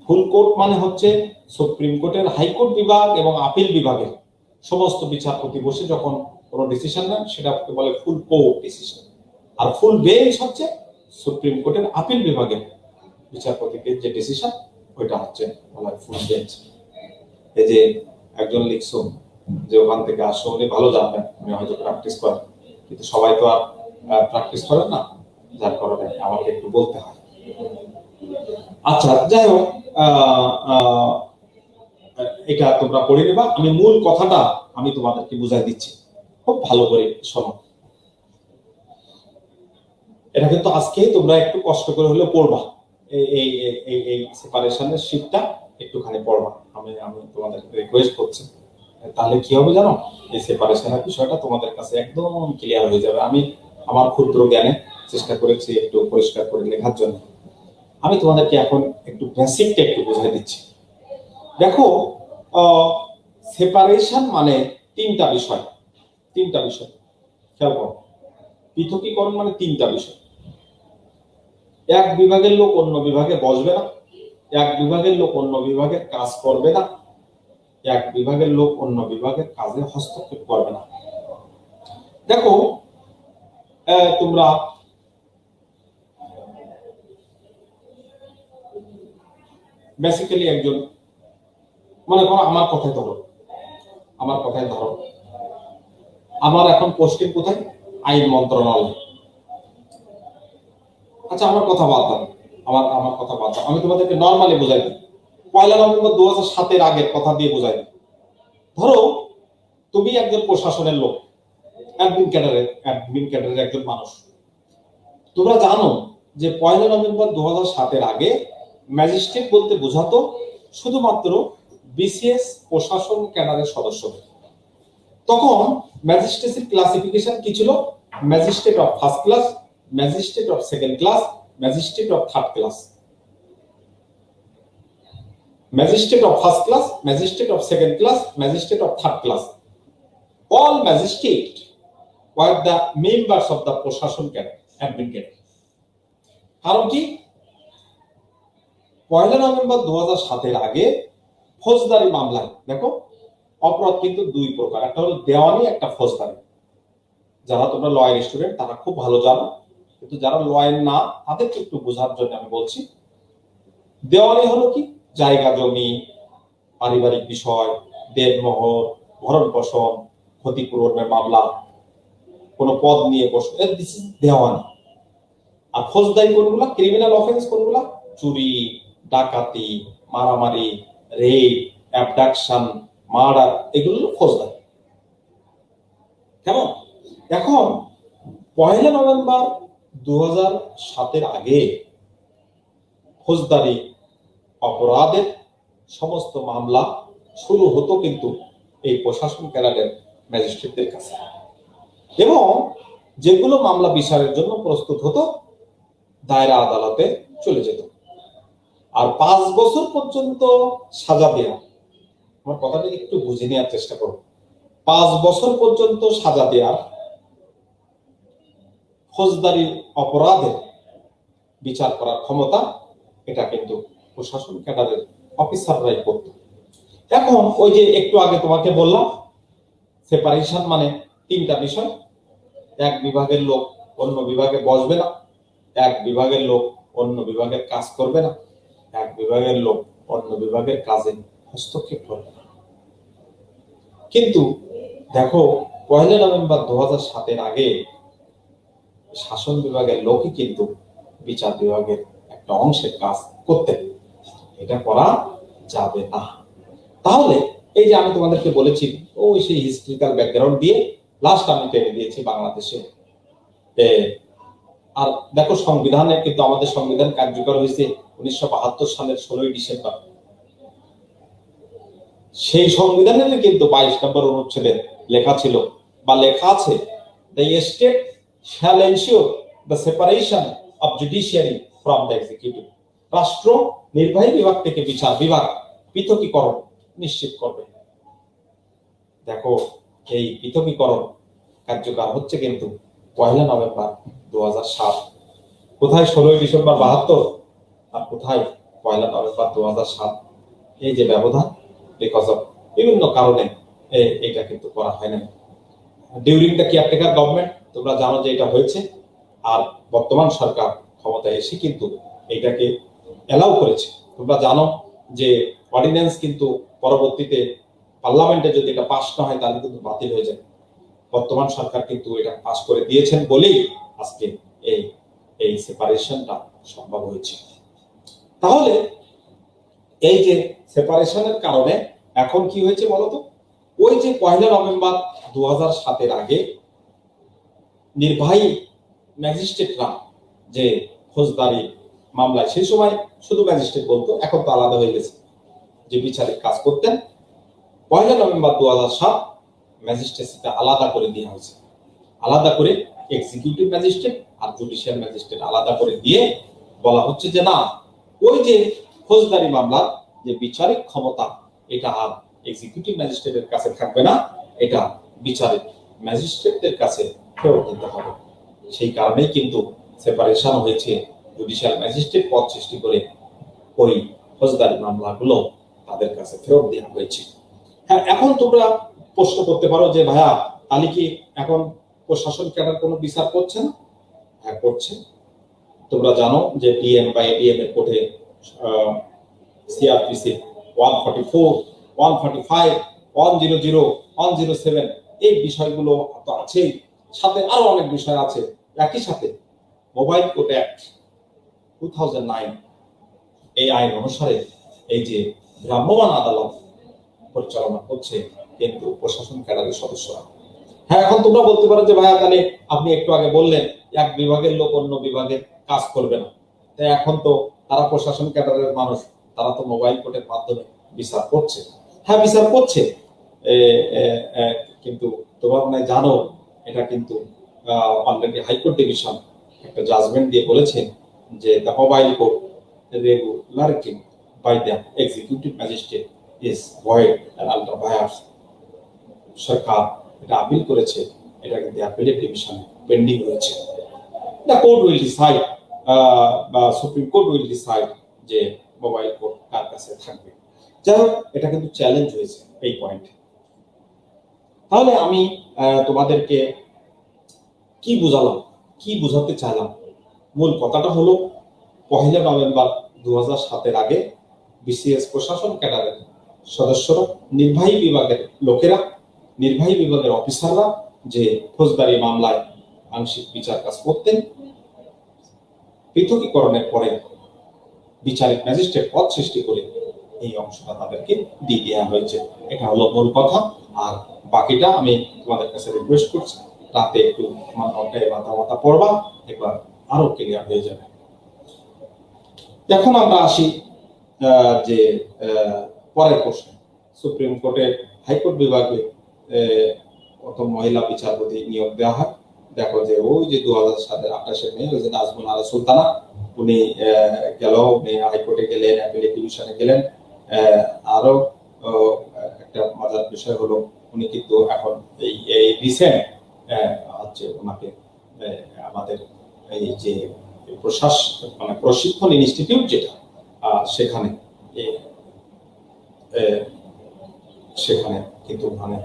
ফুল কোর্ট মানে হচ্ছে সুপ্রিম কোর্টের হাইকোর্ট বিভাগ এবং আপিল বিভাগের সমস্ত বিচারপতি বসে যখন কোনো ডিসিশন নেন সেটাকে বলে ফুল কোর্ট ডিসিশন। আর ফুল বেঞ্চ হচ্ছে সুপ্রিম কোর্টের আপিল বিভাগের বিচারপতিদের যে ডিসিশন ওইটা হচ্ছে বলা ফুল বেঞ্চ। এই যে একজন লিখছো যে ওখান থেকে আসো, উনি ভালো জানবেন, উনি হয়তো প্র্যাকটিস করেন, কিন্তু সবাই তো আর প্র্যাকটিস করেন না, যার কারণে আমাকে একটু বলতে হয়। আচ্ছা যাই হোক, এটা তোমরা পড়ে নেবা, আমি মূল কথাটা আমি তোমাদেরকে বুঝাই দিচ্ছি, খুব ভালো করে শোনো। এটা কিন্তু আজকে তোমরা একটু কষ্ট করে হলে পড়বা, এই এই এই সেপারেশনের শীটটা একটুখানি পড়বা, আমি তোমাদেরকে রিকোয়েস্ট করছি। তাহলে কি হবে জানো, এই সেপারেশনের বিষয়টা তোমাদের কাছে একদম ক্লিয়ার হয়ে যাবে। আমি আমার ক্ষুদ্র জ্ঞানে চেষ্টা করেছি একটু পরিষ্কার করে লেখার জন্য। আমি তোমাদেরকে এখন একটু বেসিকটা একটু বুঝিয়ে দিচ্ছি। দেখো, সেপারেশন মানে তিনটা বিষয়। খেয়াল করো, পৃথকীকরণ মানে তিনটা বিষয়। এক বিভাগের লোক অন্য বিভাগে বসবে না, এক বিভাগের লোক অন্য বিভাগের কাজ করবে না, এক বিভাগের লোক অন্য বিভাগের কাজে হস্তক্ষেপ করবে না। দেখো, তোমরা বেসিক্যালি একজন, মনে করো আমার কথাই ধরো, আমার এখন পোস্টিং কোথায়? আইন মন্ত্রণালয়। আচ্ছা, আমার কথা বাদ দাও, আমি তোমাদেরকে নর্মালি বুঝাই দিই। 1 নভেম্বর 2007 আগের কথা দিয়ে বুঝাই দিই। ধরো তুমি একজন প্রশাসনের লোক, অ্যাডমিন ক্যাডারের একজন মানুষ। তোমরা জানো যে 1 নভেম্বর 2007 আগে ম্যাজিস্ট্রেট বলতে বোঝাতো শুধুমাত্র বিসিএস প্রশাসন ক্যাডারের সদস্যদের। তখন ম্যাজিস্ট্রেসির ক্লাসিফিকেশন কি ছিল? Magistrate of first class, magistrate of second class, magistrate of third class. Magistrate of first class, magistrate of second class, magistrate of third class. All magistrates were the members of the প্রশাসন cadre, admin cadre. কারণ কি? 1 November 2007 আগে ফৌজদারি মামলায় দেখো অপরাধ কিন্তু দুই প্রকার, একটা হলো দেওয়ানি, একটা ফৌজদারি। যারা তোমরা লয়ার স্টুডেন্ট তারা খুব ভালো জানো, কিন্তু যারা লয়ার না তাদেরকে একটু বোঝার জন্য আমি বলছি। দেওয়ানি হলো কি? জায়গা জমি, পারিবারিক বিষয়, দেনমোহর, ভরণ পোষণ, ক্ষতিপূরণের মামলা, কোন পদ নিয়ে প্রশ্ন, দিস ইজ দেওয়ানি। আর ফৌজদারি কোনগুলা? ক্রিমিনাল অফেন্স কোনগুলা? চুরি, ডাকাতি, মারামারি, রেপ, অ্যাবডাকশন, মার্ডার, এগুলো হলো ফৌজদারি। কেমন? এখন 1 নভেম্বর 2007 আগে ফৌজদারি অপরাধের সমস্ত মামলা শুরু হতো কিন্তু এই প্রশাসন ক্যাডারের ম্যাজিস্ট্রেটদের কাছে, এবং যেগুলো মামলা বিচারের জন্য প্রস্তুত হতো দায়রা আদালতে চলে যেত। আর 5 বছর পর্যন্ত সাজা দেওয়া, আমার কথাটা একটু বুঝে নেওয়ার চেষ্টা করো। 5 বছর পর্যন্ত সাজা দেওয়ার ফৌজদারি অপরাধের বিচার করার ক্ষমতা এটা কিন্তু প্রশাসন ক্যাডারের অফিসাররাই করত। এখন ওই যে একটু আগে তোমাকে বললাম, সেপারেশন মানে তিনটা বিষয়। এক বিভাগের লোক অন্য বিভাগে বসবে না, এক বিভাগের লোক অন্য বিভাগের কাজ করবে না, এক বিভাগের লোক অন্য বিভাগের কাজে হস্তক্ষেপ করবে না। কিন্তু দেখো, 1 নভেম্বর 2007 আগে শাসন বিভাগের লোকই কিন্তু বিচার বিভাগের একটা অংশের কাজ করতেন। এটা করা যাবে না। তাহলে এই যে আমি তোমাদেরকে বলেছি, ওই সেই হিস্ট্রিক্যাল ব্যাকগ্রাউন্ড দিয়ে লাস্ট আমি টেনে দিয়েছি বাংলাদেশে। আর দেখো, সংবিধানে কিন্তু আমাদের সংবিধান কার্যকর হয়েছে 1972 সালের 16 ডিসেম্বর। সেই সংবিধানের কিন্তু 22 নম্বর অনুচ্ছেদে লেখা ছিল বা লেখা আছে, the state shall ensure the separation of judiciary from the executive. রাষ্ট্র নির্বাহী বিভাগ থেকে বিচার বিভাগ পৃথকীকরণ নিশ্চিত করবে। দেখো, এই পৃথকীকরণ কার্যকর হচ্ছে কিন্তু 1 নভেম্বর 2007। কোথায় 16 ডিসেম্বর 72 আর কোথায় 1 নভেম্বর 2007? এই যে ব্যবধান, বিকজ অফ বিভিন্ন কারণে এটা কিন্তু করা হয় না। ডিউরিং দ্য কেয়ারটেকার গভর্নমেন্ট তোমরা জানো যে এটা হয়েছে, আর বর্তমান সরকার ক্ষমতায় এসে কিন্তু এটাকে এলাও করেছে। তোমরা জানো যে অর্ডিন্যান্স কিন্তু পরবর্তীতে পার্লামেন্টে যদি এটা পাস না হয় তাহলে কিন্তু বাতিল হয়ে যায়। বর্তমান সরকার কিন্তু এটা পাস করে দিয়েছেন বলেই আজকে এই সেপারেশনটা সম্ভব হয়েছে। তাহলে এই যে সেপারেশনের কারণে এখন কি হয়েছে বলতো? ওই যে 1 নভেম্বর 2007 আগে নির্বাহী ম্যাজিস্ট্রেটরা যে ফৌজদারি মামলায়, সেই সময় শুধু ম্যাজিস্ট্রেট বলতো, এখন তো আলাদা হয়ে গেছে, যে বিচারিক কাজ করতেন 1 নভেম্বর 2007 ম্যাজিস্ট্রেসিটা আলাদা করে দেওয়া হয়েছে, আলাদা করে এক্সিকিউটিভ ম্যাজিস্ট্রেট আর জুডিশিয়াল ম্যাজিস্ট্রেট আলাদা করে দিয়ে বলা হচ্ছে যে না, ওই যে ফৌজদারি মামলার যে বিচারিক ক্ষমতা এটা আর এক্সিকিউটিভ ম্যাজিস্ট্রেটের কাছে থাকবে না, এটা বিচারিক ম্যাজিস্ট্রেটদের কাছে ফেরত দিতে হবে। সেই কারণেই কিন্তু সেপারেশন হয়েছে, জুডিশিয়াল ম্যাজিস্ট্রেট পদ সৃষ্টি করে ওই ফৌজদারি মামলাগুলো তাদের কাছে ফেরত দেওয়া হয়েছে। হ্যাঁ, এখন তোমরা প্রশ্ন করতে পারো যে ভাইয়া তাহলে কি এখন প্রশাসন ক্যাডার কোনো বিচার করছে না? হ্যাঁ, করছে। তোমরা জানো যে ডিএম বা এডিএম এর কোর্টে সিআরপিসি 144, 145, 100, 107 এই বিষয়গুলো তো আছেই, সাথে আরো অনেক বিষয় আছে। একই সাথে মোবাইল কোর্ট অ্যাক্ট 2009 এই আইন অনুসারে এই যে ভ্রাম্যমাণ আদালত পরিচালনা করছে কিন্তু প্রশাসন ক্যাডারের সদস্যরা। হ্যাঁ, এখন তোমরা বলতে পারো যে ভাইয়া তাহলে আপনি একটু আগে বললেন এক বিভাগের লোক অন্য বিভাগে কাজ করবে না, তাই এখন তো তারা প্রশাসন ক্যাডারের মানুষ, তারা তো মোবাইল কোর্টের মাধ্যমে বিচার করছে। হ্যাঁ, বিচার করছে, কিন্তু তোমরা মনে জানো এটা কিন্তু অলরেডি হাইকোর্ট ডিভিশন একটা জাজমেন্ট দিয়ে বলেছেন যে the mobile court regularity by the executive magistrate is void and ultra vires. সরকার এটা আপিল করেছে, এটা কিন্তু অ্যাপিলেট ডিভিশনে পেন্ডিং রয়েছে। দ্য কোর্ট উইল ডিসাইড বা সুপ্রিম কোর্ট উইল ডিসাইড যে মোবাইল কোর্ট কার কাছে থাকবে। যাই হোক, এটা কিন্তু চ্যালেঞ্জ হয়েছে এই পয়েন্টে। তাহলে আমি তোমাদেরকে কি বুঝালাম, কি বুঝাতে চাইলাম, মূল কথাটা হলো 1 নভেম্বর 2007 আগে বিসিএস প্রশাসন ক্যাডারের সদস্যরা, নির্বাহী বিভাগের লোকেরা, নির্বাহী বিভাগের অফিসাররা যে ফৌজদারি মামলায় আংশিক বিচার কাজ করতেন, পৃথকীকরণের পরে বিচারিক ম্যাজিস্ট্রেট পদ সৃষ্টি করে এই অংশটা তাদেরকে দিয়ে দেওয়া হয়েছে। এটা হলো মূল কথা। আর বাকিটা আমি তোমাদের কাছে রিকোয়েস্ট করছি রাতে একটু আমার ঘন্টায় মাথা পড়বা, একবার আরো ক্লিয়ার হয়ে যাবে। এখন আমরা আসি যে পরের প্রশ্ন। সুপ্রিম কোর্টের হাইকোর্ট বিভাগে প্রথম মহিলা বিচারপতি নিয়োগ দেওয়া হয়। দেখো যে ওই যে 2007 28 মে ওই যে নাজমুল আরা সুলতানা, উনি গেল, উনি হাইকোর্টে গেলেন, অ্যাপিলেট ডিভিশনে গেলেন। আরো একটা মজার বিষয় হলো উনি কিন্তু এখন এই রিসেন্ট হচ্ছে ওনাকে আমাদের এই যে মানে প্রশিক্ষণ ইনস্টিটিউট যেটা সেখানে কিন্তু মানে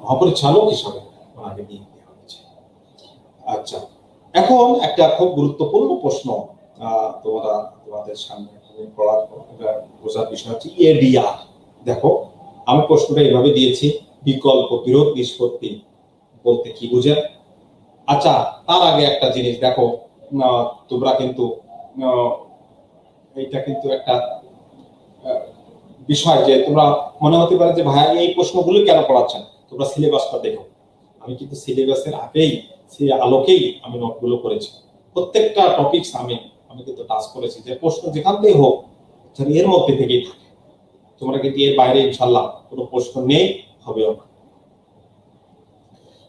মহাপরিচালক হিসাবে ওনাকে নিয়োগ দেওয়া হয়েছে। আচ্ছা, এখন একটা খুব গুরুত্বপূর্ণ প্রশ্ন তোমাদের সামনে বোঝার বিষয় হচ্ছে এডিআর। দেখো, আমি প্রশ্নটা এইভাবে দিয়েছি, বিকল্প বিরোধ নিষ্পত্তি বলতে কি বুঝেন? আচ্ছা, তার আগে একটা জিনিস দেখো, তোমরা কিন্তু এটা কিন্তু একটা বিষয় যে তোমরা মনে হতে পারে যে ভাই এই প্রশ্নগুলো কেন পড়াচ্ছেন, তোমরা সিলেবাসটা দেখো। আমি কিন্তু সিলেবাসের আগেই সেই আলোকেই আমি নোটগুলো করেছি, প্রত্যেকটা টপিকস আমি কিন্তু টাচ করেছি যে প্রশ্ন যেখান থেকে হোক এর মধ্যে থেকেই থাকে। তোমরা কিন্তু এর বাইরে ইনশাল্লাহ কোনো প্রশ্ন নেই, হবেও না।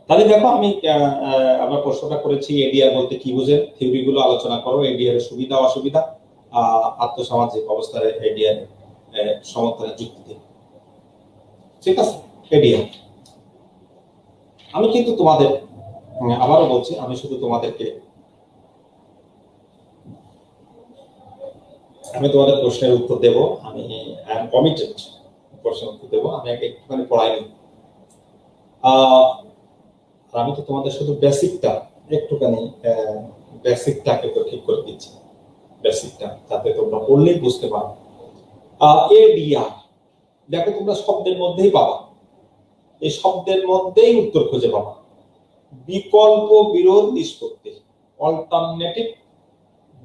তাহলে দেখো, আমি আবার প্রশ্নটা করেছি এডিআর বলতে কি বুঝেন, থিওরি গুলো আলোচনা করো, এডিআর এর সুবিধা অসুবিধা, আর্থসামাজিক অবস্থায় এডিআর সমর্থনের যুক্তি দিন। ঠিক আছে, এডিআর আমি কিন্তু তোমাদের আবারও বলছি, আমি শুধু তোমাদেরকে প্রশ্নের উত্তর দেব। আমি কমিটেড প্রশ্নের উত্তর দেবো। আমি একটুখানি পড়াইনি, আমি তো তোমাদের শুধু বেসিকটাকে তো ঠিক করে দিচ্ছি, বেসিকটা যাতে তোমরা পড়লেই বুঝতে পারো। এডিআর দেখো, তোমরা শব্দের মধ্যেই পাবা, এই শব্দের মধ্যেই উত্তর খুঁজে পাবা। বিকল্প বিরোধ নিষ্পত্তি, অল্টারনেটিভ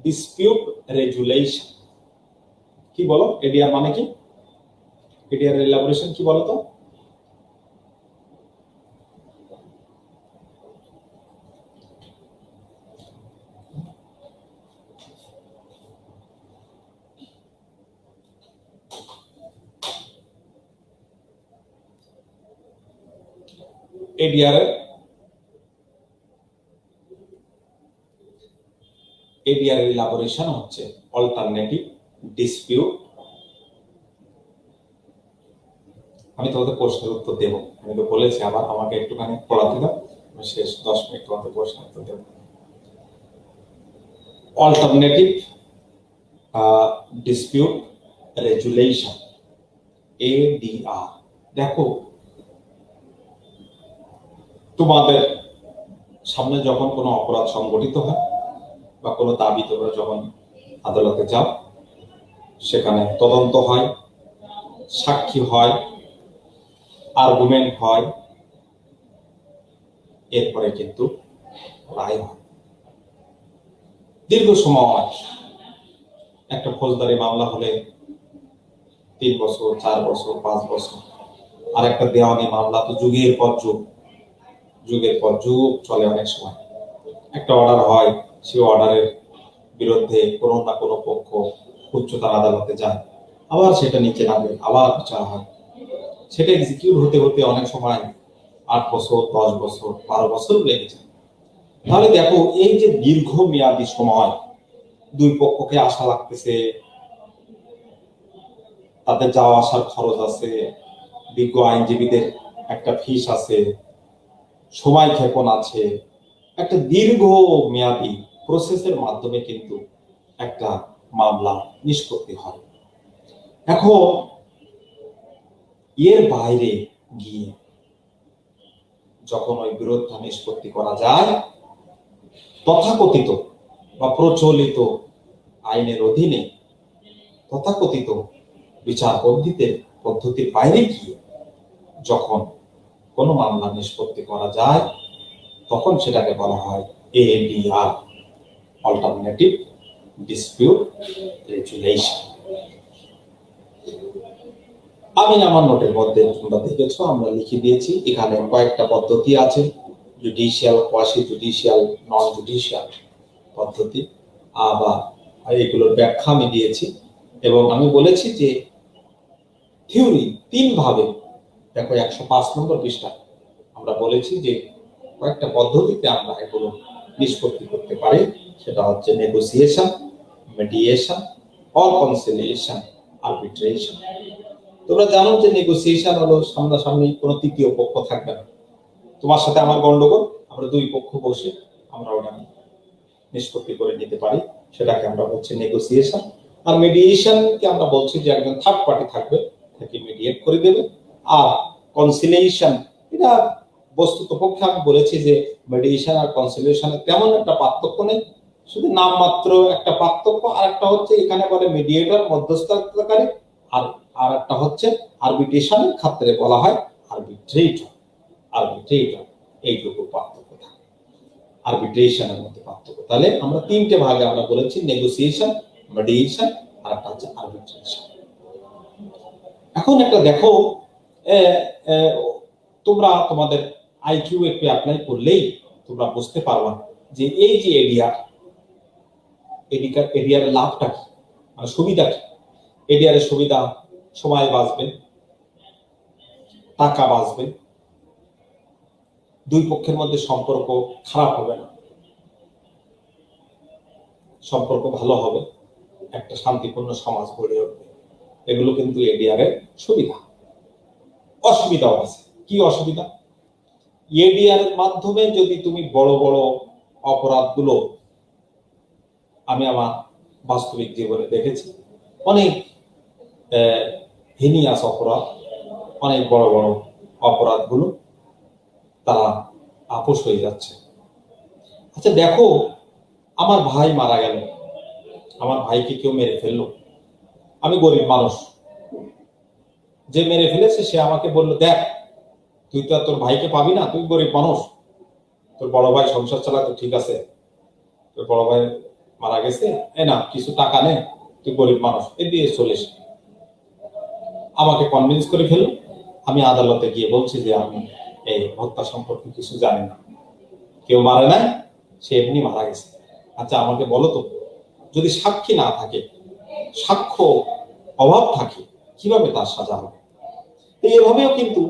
ডিসপিউট রেজুলেশন। কি বলো, এডিআর মানে কি? এডিআর এলাবোরেশন কি বলো তো? এডিআর ইলাবোরেশন হচ্ছে অল্টারনেটিভ ডিসপিউট। আমি তোমাদের প্রশ্নের উত্তর দেব, আমি তো বলেছি, আবার আমাকে একটুখানি পড়াতে দাও, আমি শেষ 10 মিনিট তোমাদের প্রশ্নের উত্তর দেব। Alternative dispute resolution, ADR. দেখো, তোমাদের সামনে যখন কোনো অপরাধ সংগঠিত হয় বা কোনো দাবি তোমরা যখন আদালতে যাও, সেখানে তদন্ত হয়, সাক্ষী হয়, আর্গুমেন্ট হয়, এরপরে কিন্তু রায় হয়। দীর্ঘ সময় একটা ফৌজদারি মামলা হলে 3 বছর, 4 বছর, 5 বছর, আর একটা দেওয়ানি মামলা তো যুগের পর যুগ চলে। অনেক সময় একটা অর্ডার হয়, সেই অর্ডারের বিরুদ্ধে কোনো না কোনো পক্ষ উচ্চতর আদালতে যায়, আবার সেটা নিচে নামে, আবার বিচার হয়, সেটা এক্সিকিউট হতে হতে অনেক সময় 8 বছর, 10 বছর, 12 বছর লেগে যায়। তাহলে দেখো, এই যে দীর্ঘ মেয়াদী সময়, দুই পক্ষকে আশা লাগতেছে, তাদের যাওয়া আসার খরচ আছে, বিজ্ঞ আইনজীবীদের একটা ফিস আছে, সময় ক্ষেপণ আছে, একটা দীর্ঘ মেয়াদী প্রসেসের মাধ্যমে কিন্তু একটা মামলা নিষ্পত্তি হয়। এখন এর বাইরে গিয়ে যখন ওই বিরোধ নিষ্পত্তি করা যায়, তথাকথিত বা প্রচলিত আইনের অধীনে তথাকথিত বিচার পদ্ধতির বাইরে গিয়ে যখন কোনো মামলা নিষ্পত্তি করা যায়, তখন সেটাকে বলা হয় এডিআর, অল্টারনেটিভ ডিসপিউট রেজুলেশন। আমি আমার নোটের মধ্যে, তোমরা দেখেছো, আমরা লিখে দিয়েছি, এখানে কয়েকটা পদ্ধতি আছে, জুডিশিয়াল, কোয়াসি জুডিশিয়াল, নন জুডিশিয়াল পদ্ধতি, আবার এগুলোর ব্যাখ্যা আমি দিয়েছি। এবং আমি বলেছি যে থিওরি 3 ভাবে, দেখো 105 নম্বর পৃষ্ঠা আমরা বলেছি যে কয়েকটা পদ্ধতিতে আমরা এগুলো নিষ্পত্তি করতে পারি। সেটা হচ্ছে negotiation, mediation, or conciliation, arbitration. তোমরা জানো যে নেগোসিয়েশন হলো সামনাসামনি কোনো তৃতীয় পক্ষ থাকবে না, তোমার সাথে আমার গন্ডগোল, আমরা দুই পক্ষ বসে আমরা ওটা নিষ্পত্তি করে নিতে পারি, সেটাকে আমরা বলছি নেগোসিয়েশন। আর মিডিয়েশনকে আমরা বলছি যে একজন থার্ড পার্টি থাকবে, তাকে মিডিয়েট করে দেবে। আর কনসিলিয়েশন, এটা বস্তুত পক্ষে আমি বলেছি যে মিডিয়েশন আর কনসিলিয়েশনের তেমন একটা পার্থক্য নেই, শুধু নামমাত্র একটা পার্থক্য। আর একটা হচ্ছে এখানে বলে মিডিয়েটর, মধ্যস্থতাকারী, আর একটা হচ্ছে আরবিট্রেশনের ক্ষেত্রে বলা হয় আরবিট্রেটর। এইটুকু পার্থক্য থাকে আরবিট্রেশনের মধ্যে পার্থক্য। তাহলে আমরা 3টে ভাগে আমরা বলেছি, নেগোসিয়েশন, মিডিয়েশন, আর একটা হচ্ছে আরবিট্রেশন। এখন একটা দেখো, তোমরা তোমাদের আইকিউ একটু অ্যাপ্লাই করলেই তোমরা বুঝতে পারবা যে এই যে এডিআর লাভটা কি, মানে সুবিধা কি। এডিআর এর সুবিধা, সময় বাঁচবে, টাকা বাঁচবে, দুই পক্ষের মধ্যে সম্পর্ক খারাপ হবে না, সম্পর্ক ভালো হবে, একটা শান্তিপূর্ণ সমাজ গড়ে উঠবে। এগুলো কিন্তু এডিআর এর সুবিধা। অসুবিধাও আছে। কি অসুবিধা? এডিআর এর মাধ্যমে যদি তুমি বড় বড় অপরাধগুলো, আমি আমার বাস্তবিক জীবনে দেখেছি, অনেক হিনিয়াস অপরাধ, অনেক বড় বড় অপরাধগুলো তারা আপোষ হয়ে যাচ্ছে। আচ্ছা দেখো, আমার ভাই মারা গেল, আমার ভাইকে কেউ মেরে ফেললো, আমি গরিব মানুষ, যে মেরে ফেলেছে সে আমাকে বললো, দেখ তুই তো আর তোর ভাইকে পাবি না, তুই গরিব মানুষ, তোর বড় ভাই সংসার চালাতো, ঠিক আছে, তোর বড় ভাই মারা গেছে, এ না কিছু টাকা নে, তুই গরিব মানুষ, এ দিয়ে চলিস। আমাকে কনভিন্স করে ফেললো। আমি আদালতে গিয়ে বলছি যে আমি এই হত্যা সম্পর্কে কিছু জানি না, কেউ মারে নাই, সে এমনি মারা গেছে। আচ্ছা আমাকে বলো তো, যদি সাক্ষী না থাকে, সাক্ষ্য অভাব থাকে, কিভাবে তার সাজা হবে? এভাবেও কিন্তু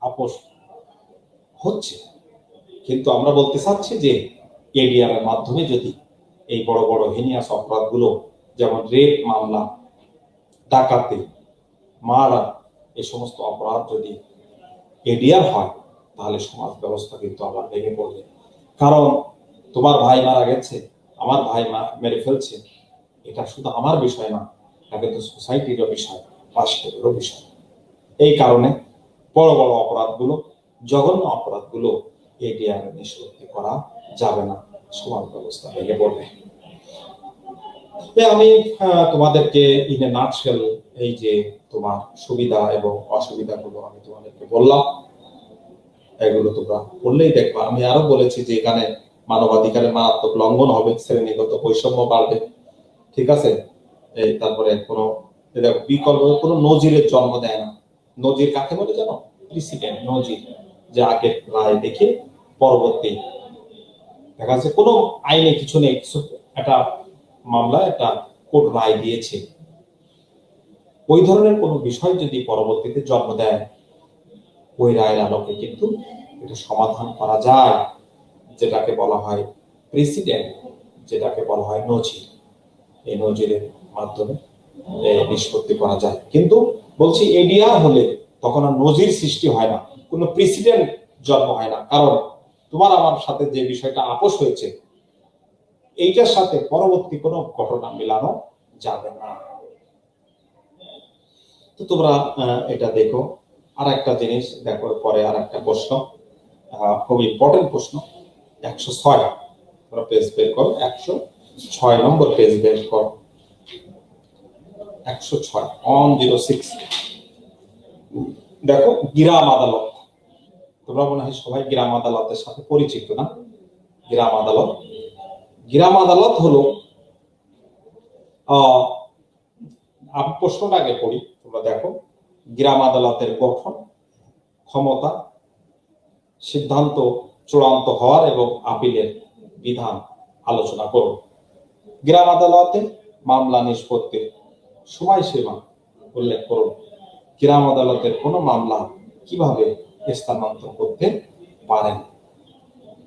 আপোষ হচ্ছে। কিন্তু আমরা বলতে চাচ্ছি যে এডিআর এর মাধ্যমে যদি এই বড় বড় হিনিয়াস অপরাধগুলো, যেমন রেপ মামলা, ডাকাতি, মারা, এই সমস্ত অপরাধ যদি এডিআর হয়, তাহলে সমাজ ব্যবস্থা কিন্তু আবার ভেঙে পড়বে। কারণ তোমার ভাই মারা গেছে, আমার ভাই মেরে ফেলছে, এটা শুধু আমার বিষয় না, এটা কিন্তু সোসাইটিরও বিষয়, রাষ্ট্রেরও বিষয়। এই কারণে বড় বড় অপরাধগুলো, জঘন্য অপরাধগুলো এডিআর নিষ্পত্তি করা যাবে না, সমাজ ব্যবস্থা ভেঙে পড়বে। আমি তোমাদেরকে ইন এ নাটশেল এই যে তোমার সুবিধা এবং অসুবিধাগুলো আমি তোমাদেরকে বললাম, এগুলো তোমরা পড়লেই দেখবা। আমি আরো বলেছি যে এখানে মানবাধিকারের মারাত্মক লঙ্ঘন হবে, শ্রেণীগত বৈষম্য বাড়বে, ঠিক আছে। এই তারপরে কোনো বিকল্প কোনো নজিরের জন্ম দেয় না। নজির কাকে বলে জানো? প্রিসিডেন্ট, নজির, যে আগের রায় দেখে পরবর্তী দেখা যাচ্ছে কোনো আইনে কিছু নেই, কিছু একটা মামলা একটা কোর্ট রায় দিয়েছে, ওই ধরনের কোনো বিষয় যদি পরবর্তীতে জন্ম দেয়, ওই রায়ের আলোকে কিন্তু এটা সমাধান করা যায়, যেটাকে বলা হয় প্রেসিডেন্ট, যেটাকে বলা হয় নজির। এই নজিরের মাধ্যমে নিষ্পত্তি করা যায়। কিন্তু বলছি এডিআর হলে তখন আর নজির সৃষ্টি হয় না, কোনো প্রেসিডেন্ট জন্ম হয় না। কারণ তোমার আমার সাথে যে বিষয়টা আপোষ হয়েছে, এইটার সাথে পরবর্তী কোনো ঘটনা মেলানো যাবে না। তো তোমরা এটা দেখো। আর একটা জিনিস দেখো, পরে আর একটা প্রশ্ন, খুব ইম্পর্টেন্ট প্রশ্ন, 106 তোমরা পেজ বের করো, 106 নম্বর পেজ বের করো, 106 106। দেখো, গ্রাম আদালত। তোমরা মনে হয় সবাই গ্রাম আদালতের সাথে পরিচিত না? গ্রাম আদালত, গ্রাম আদালত হলো আমি প্রশ্নটা আগে পড়ি, তোমরা দেখো। গ্রাম আদালতের গঠন, ক্ষমতা, সিদ্ধান্ত চূড়ান্ত হওয়ার এবং আপিলের বিধান আলোচনা করো। গ্রাম আদালতে মামলা নিষ্পত্তির সময়সীমা উল্লেখ করো। গ্রাম আদালতের কোনো মামলা কিভাবে স্থানান্তর করতে পারেন?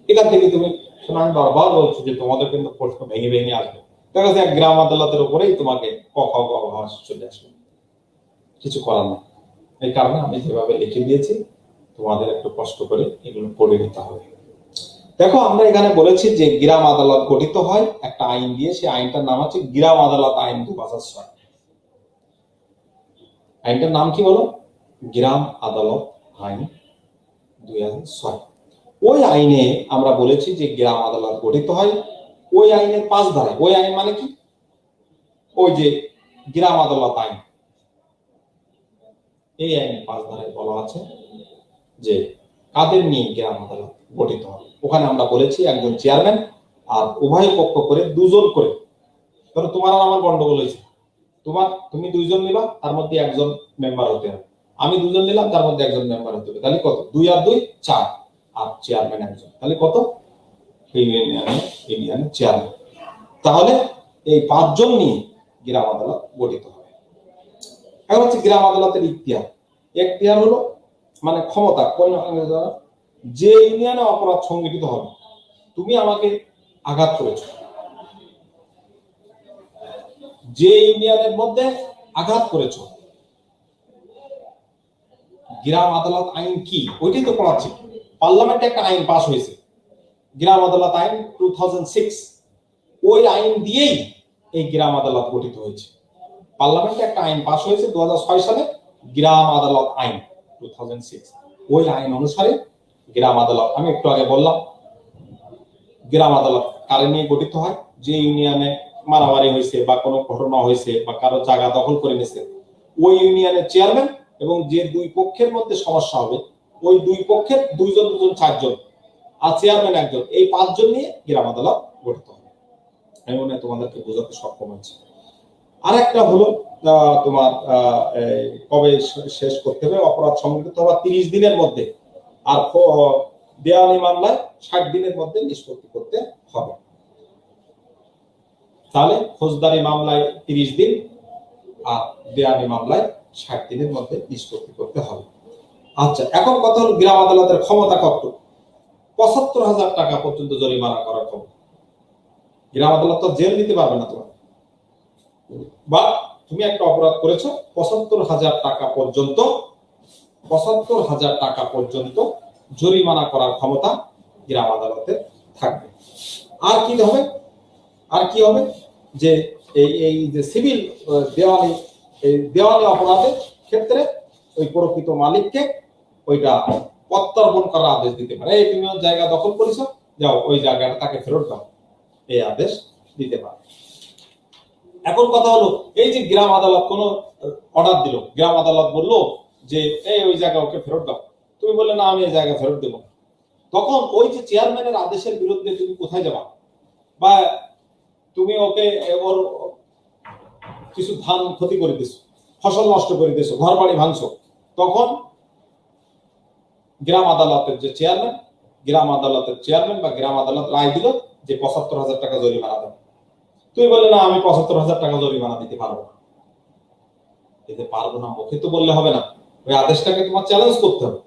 এখান থেকে তুমি শোনা, আমি বারবার বলছি যে তোমাদের কিন্তু প্রশ্ন ভেঙে ভেঙে আসবে। দেখা যাচ্ছে গ্রাম আদালতের উপরেই তোমাকে ক খ গ ঘ চলে আসবে, কিছু করার নেই। এই কারণে আমি যেভাবে লিখে দিয়েছি, তোমাদের একটু কষ্ট করে এগুলো পড়ে নিতে হবে। দেখো, আমরা এখানে বলেছি যে গ্রাম আদালত গঠিত হয় একটা আইন দিয়ে, সেই আইনটার নাম হচ্ছে গ্রাম আদালত আইন 2006। আইনটার নাম কি বলো? গ্রাম আদালত আইন 2006। ওই আইনে আমরা বলেছি যে গ্রাম আদালত গঠিত হয় ওই আইনের 5 ধারায়। ওই আইন মানে কি? ওই যে গ্রাম আদালত আইন, এই আইনের 5 ধারায় বলা আছে যে কাদের নিয়ে গ্রাম আদালত গঠিত হবে। ওখানে আমরা বলেছি একজন চেয়ারম্যান আর উভয় পক্ষ করে 2 জন করে। ধরো তোমার আর আমার গন্ডগোল হয়েছে, তুমি 2 জন নিবা, তার মধ্যে একজন মেম্বার হতে হবে। আমি 2 জন নিলাম, তার মধ্যে একজন মেম্বার হতে হবে। তাহলে কত? 2 আর 2 4, আর চেয়ারম্যান একজন। তাহলে কত? ইউনিয়নের চেয়ারম্যান। তাহলে এই 5 জন নিয়ে গ্রাম আদালত গঠিত হবে। এখন হচ্ছে গ্রাম আদালতের ইখতিয়ার হলো মানে ক্ষমতা, যে ইউনিয়নে অপরাধ সংঘটিত হবে, তুমি আমাকে আঘাত করেছ, যে ইউনিয়নের মধ্যে আঘাত করেছ, গ্রাম আদালত আইন কি ওইটাই তো পড়াচ্ছি। পার্লামেন্টে একটা আইন পাস হয়েছে, গ্রাম আদালত আইন 2006। ওই আইন দিয়েই এই গ্রাম আদালত গঠিত হয়েছে। পার্লামেন্টে একটা আইন পাস হয়েছে 2006 সালে, গ্রাম আদালত আইন 2006। ওই আইন অনুসারে গ্রাম আদালত, আমি একটু আগে বললাম, গ্রাম আদালত কারে নিয়ে গঠিত হয়? যে ইউনিয়নে মারামারি হয়েছে বা কোনো ঘটনা হয়েছে বা কারো জায়গা দখল করে নিয়েছে, ওই ইউনিয়নের চেয়ারম্যান এবং যে 2 পক্ষের মধ্যে সমস্যা হবে, ওই 2 পক্ষের 2 জন 4 জন আর চেয়ারম্যান একজন, এই 5 জন নিয়ে গ্রাম আদালত গঠিত হবে। আমি মনে হয় তোমাদেরকে বোঝাতে সক্ষম হয়েছে। আর একটা হলো তোমার কবে শেষ করতে হবে? অপরাধ সংঘটিত হওয়ার 30 দিনের মধ্যে, আর দেওয়ানি মামলায় 60 দিনের মধ্যে নিষ্পত্তি করতে হবে। তাহলে ফৌজদারি মামলায় 30 দিন আর দেওয়ানি মামলায় 60 দিনের মধ্যে নিষ্পত্তি করতে হবে। আচ্ছা, এখন কথা হলো গ্রাম আদালতের ক্ষমতা কতটুকু? ৭৫,০০০ টাকা পর্যন্ত জরিমানা করার ক্ষমতা। গ্রাম আদালত তো জেল দিতে পারবে না তোমার, বা তুমি একটা অপরাধ করেছো ৭৫,০০০ টাকা পর্যন্ত, ৭৫,০০০ টাকা পর্যন্ত জরিমানা করার ক্ষমতা গ্রাম আদালতে থাকবে। আর কি হবে, আর কি হবে যে এই যে সিভিল দেওয়ানি অপরাধের ক্ষেত্রে ওই প্রকৃত মালিককে ওইটা প্রত্যর্পণ করার আদেশ দিতে পারে। এই তুমি জায়গা দখল করেছো, যাও ওই জায়গাটা তাকে ফেরত দাও, এই আদেশ দিতে পারে। এখন কথা হলো, এই যে গ্রাম আদালত কোন অর্ডার দিল, গ্রাম আদালত বললো যে এই ওই জায়গা ওকে ফেরত দাও, তুমি বললে না আমি এই জায়গা ফেরত দেবো, তখন ওই যে চেয়ারম্যানের আদেশের বিরুদ্ধে তুমি কোথায় যাবা? বা তুমি ওকে ওর কিছু ধান ক্ষতি করে দিছো, ফসল নষ্ট করে দিছো, ঘর বাড়ি ভাঙছো, তখন গ্রাম আদালতের যে চেয়ারম্যান, বা গ্রাম আদালত রায় দিল যে ৭৫,০০০ টাকা জরিমানা দেবে। তুমি বললে না আমি ৭৫,০০০ টাকা জরিমানা দিতে পারবো না। দিতে পারবো না মুখে তো বললে হবে না, ওই আদেশটাকে তোমার চ্যালেঞ্জ করতে হবে,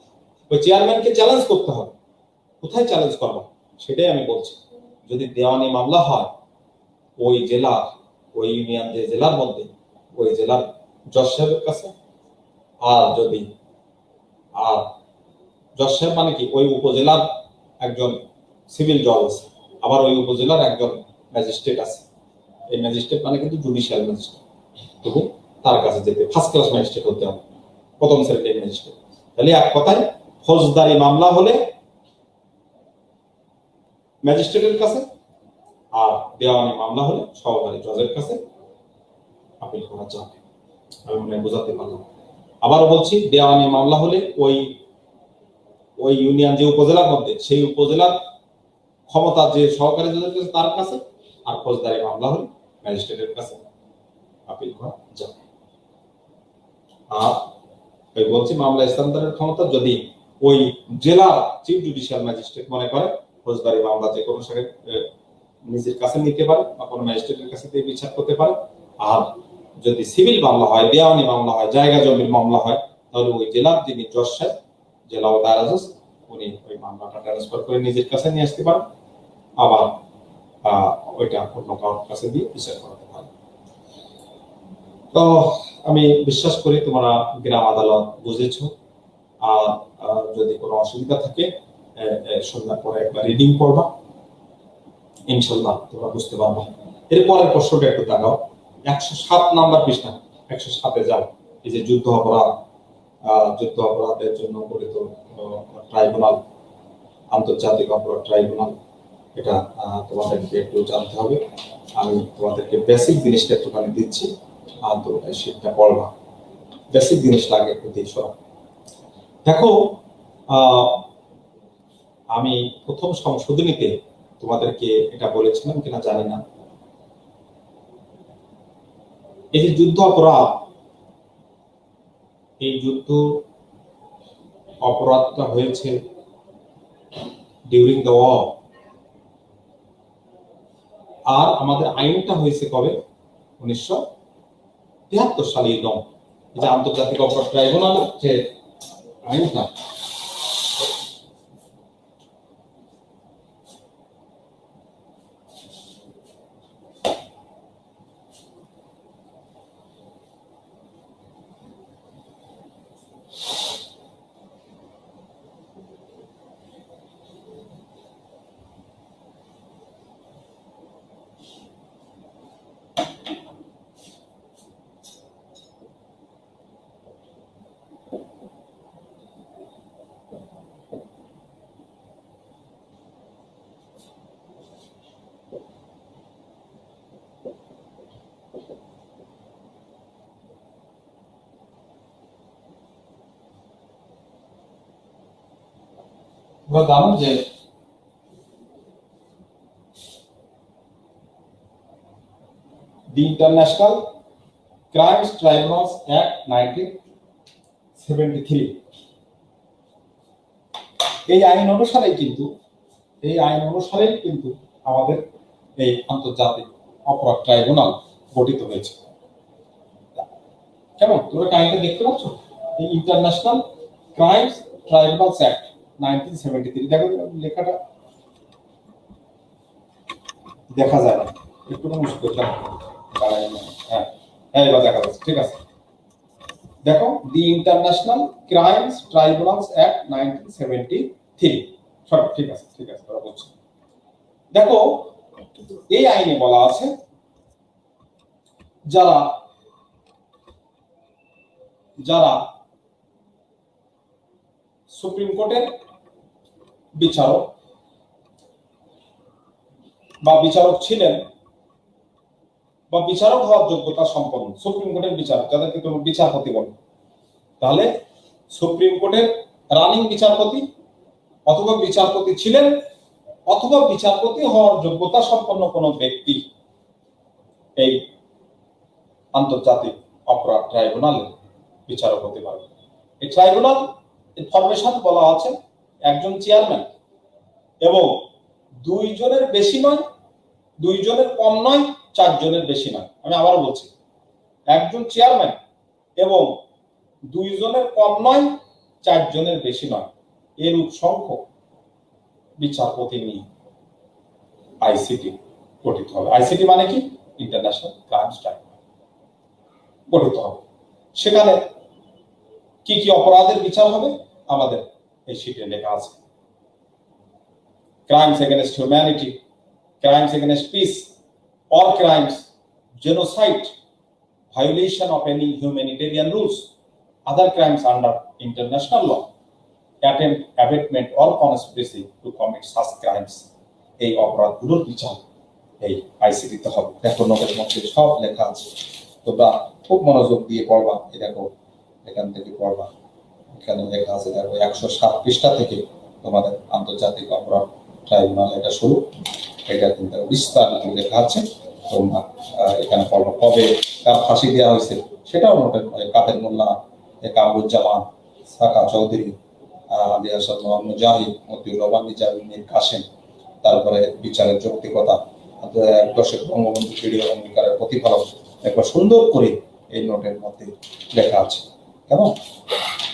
ওই চেয়ারম্যানকে চ্যালেঞ্জ করতে হবে। কোথায় চ্যালেঞ্জ করবো সেটাই আমি বলছি। যদি দেওয়ানি মামলা হয় ওই জেলার, ওই ইউনিয়ন যে জেলার মধ্যে, ওই জেলার জজ সাহেবের কাছে, আর যদি জজ সাহেব মানে কি ওই উপজেলার একজন সিভিল জজ আছে, আবার ওই উপজেলার একজন ম্যাজিস্ট্রেট আছে। এই ম্যাজিস্ট্রেট মানে কিন্তু জুডিশিয়াল ম্যাজিস্ট্রেট, তবু তার কাছে যেতে ফার্স্ট ক্লাস ম্যাজিস্ট্রেট হতে হবে, প্রথম শ্রেণীর ম্যাজিস্ট্রেট। তাহলে এক কথায় ফৌজদারি মামলা হলে ম্যাজিস্ট্রেটের কাছে, আর দেওয়ানি মামলা হলে সহকারী জজের কাছে আপিল করা যাবে। আমি মনে হয় বোঝাতে পারলাম। আবারও বলছি, দেওয়ানি মামলা হলে ওই ইউনিয়ন যে উপজেলার মধ্যে, সেই উপজেলার ক্ষমতা যে সহকারী জজের কাছে তার কাছে, আর ফৌজদারি মামলা হলে ম্যাজিস্ট্রেটের কাছে আপিল করা যাবে। আর ওই বলছি মামলা স্থানান্তরের ক্ষমতা যদি ওই জেলার চিফ জুডিশিয়াল ম্যাজিস্ট্রেট মনে করে ফৌজদারি মামলা যে কোনো সাথে নিজের কাছে নিতে পারে বা কোনো ম্যাজিস্ট্রেটের কাছে দিয়ে বিচার করতে পারে। আর যদি সিভিল মামলা হয়, দেওয়ানি মামলা হয়, জায়গা জমির মামলা হয়, তাহলে ওই জেলার যিনি জজ সাহেব, জেলা ও দায়রা জজ, উনি ওই মামলাটা ট্রান্সফার করে নিজের কাছে নিয়ে আসতে পারেন, আবার ওইটা অন্য কারোর কাছে দিয়ে বিচার করাতে পারে। তো আমি বিশ্বাস করি তোমরা গ্রাম আদালত বুঝেছো। আর যদি কোনো অসুবিধা থাকে সন্ধ্যার পরে একবার রিডিং করবা, ইনশাল্লাহ তোমরা বুঝতে পারবে। এরপরের প্রশ্নটা একটু দেখাও, 107 নাম্বার পৃষ্ঠা, 107-এ যাও। এই যে যুদ্ধ অপরাধের জন্য গঠিত ট্রাইব্যুনাল, আন্তর্জাতিক অপরাধ ট্রাইব্যুনাল, এটা তোমাদেরকে একটু জানতে হবে। আমি তোমাদেরকে বেসিক জিনিসটা একটুখানি দিচ্ছি, আর তোমরা সেটা পড়বা। বেসিক জিনিসটা আগে একটু দিই। দেখো, আমি প্রথম সংশোধনীতে তোমাদেরকে এটা বলেছিলাম কিনা জানি না, এই যে যুদ্ধ অপরাধ, এই যুদ্ধ অপরাধটা হয়েছে ডিউরিং দ্য ওয়ার, আর আমাদের আইনটা হয়েছে কবে? 1973 সালে। যে আন্তর্জাতিক অপরাধ ট্রাইব্যুনাল যে আইনটা, তোমরা জানো যে the international crimes tribunals act 1973, এই আইন অনুসারেই কিন্তু আমাদের এই আন্তর্জাতিক অপরাধ ট্রাইব্যুনাল গঠিত হয়েছে। কেমন তোমরা কাহিনীটা দেখতে পাচ্ছ? এই ইন্টারন্যাশনাল ক্রাইমস ট্রাইব্যুনালস অ্যাক্ট 1973 দেখো লেখাটা দেখা যায় না, একটু মুশকিল। হ্যাঁ হ্যাঁ এবার দেখা যাচ্ছে, ঠিক আছে। দেখো the international crimes tribunals act 1973, সব ঠিক আছে, ঠিক আছে তোরা বুঝছো। দেখো এই আইনে বলা আছে যারা যারা সুপ্রিম কোর্টের বিচারক বা বিচারক ছিলেন বা বিচারক হওয়ার যোগ্যতা সম্পন্ন, সুপ্রিম কোর্টের বিচারক যাদেরকে তুমি বিচারপতি বলো, তাহলে সুপ্রিম কোর্টের রানিং বিচারপতি অথবা বিচারপতি ছিলেন অথবা বিচারপতি হওয়ার যোগ্যতা সম্পন্ন কোন ব্যক্তি এই আন্তর্জাতিক অপরাধ ট্রাইব্যুনালে বিচারক হতে পারবে। এই ট্রাইব্যুনাল ফরমেশন বলা আছে একজন চেয়ারম্যান এবং 2 জনের বেশি নয়, 2 জনের কম নয়, 4 জনের বেশি নয়। আমি আবার বলছি, একজন চেয়ারম্যান এবং 2 জনের কম নয়, 4 জনের বেশি নয়, এরূপ সংখ্যক বিচারপতি নিয়ে আইসিটি গঠিত হবে। আইসিটি মানে কি? ইন্টারন্যাশনাল ক্রাইমস ট্রাইব্যুনাল গঠিত হবে। সেখানে কি কি অপরাধের বিচার হবে আমাদের এই শীটে লেখা আছে। crimes against humanity, crimes against peace, or crimes, genocide, violation of any humanitarian rules, other crimes under international law, attempt, abatement, or conspiracy to commit such crimes. এই অপরাধগুলোর বিচার এই আইসিটিতে হবে। দেখো নোটের মধ্যে সব লেখা আছে, তোমরা খুব মনোযোগ দিয়ে পড়বা। এই দেখো এখান থেকে পড়বা, এখানে লেখা আছে দেখো 107 পৃষ্ঠা থেকে তোমাদের আন্তর্জাতিক অপরাধ ট্রাইব্যুনাল এটা শুরু, এটা কিন্তু বিস্তারিত লেখা আছে। তোমরা এখানে পড়বা কবে তার ফাঁসি দেওয়া হয়েছে সেটাও নোটের, কাদের মোল্লা, কামরুজ্জামান, সাকা চৌধুরী, আলী হাসান মুজাহিদ, মতিউর রহমান নিজামী, মীর কাসেম, তারপরে বিচারের যৌক্তিকতা, দর্শক বঙ্গবন্ধু ভিডিও অঙ্গীকারের প্রতিফলন, একবার সুন্দর করে এই নোটের মধ্যে লেখা আছে। কেমন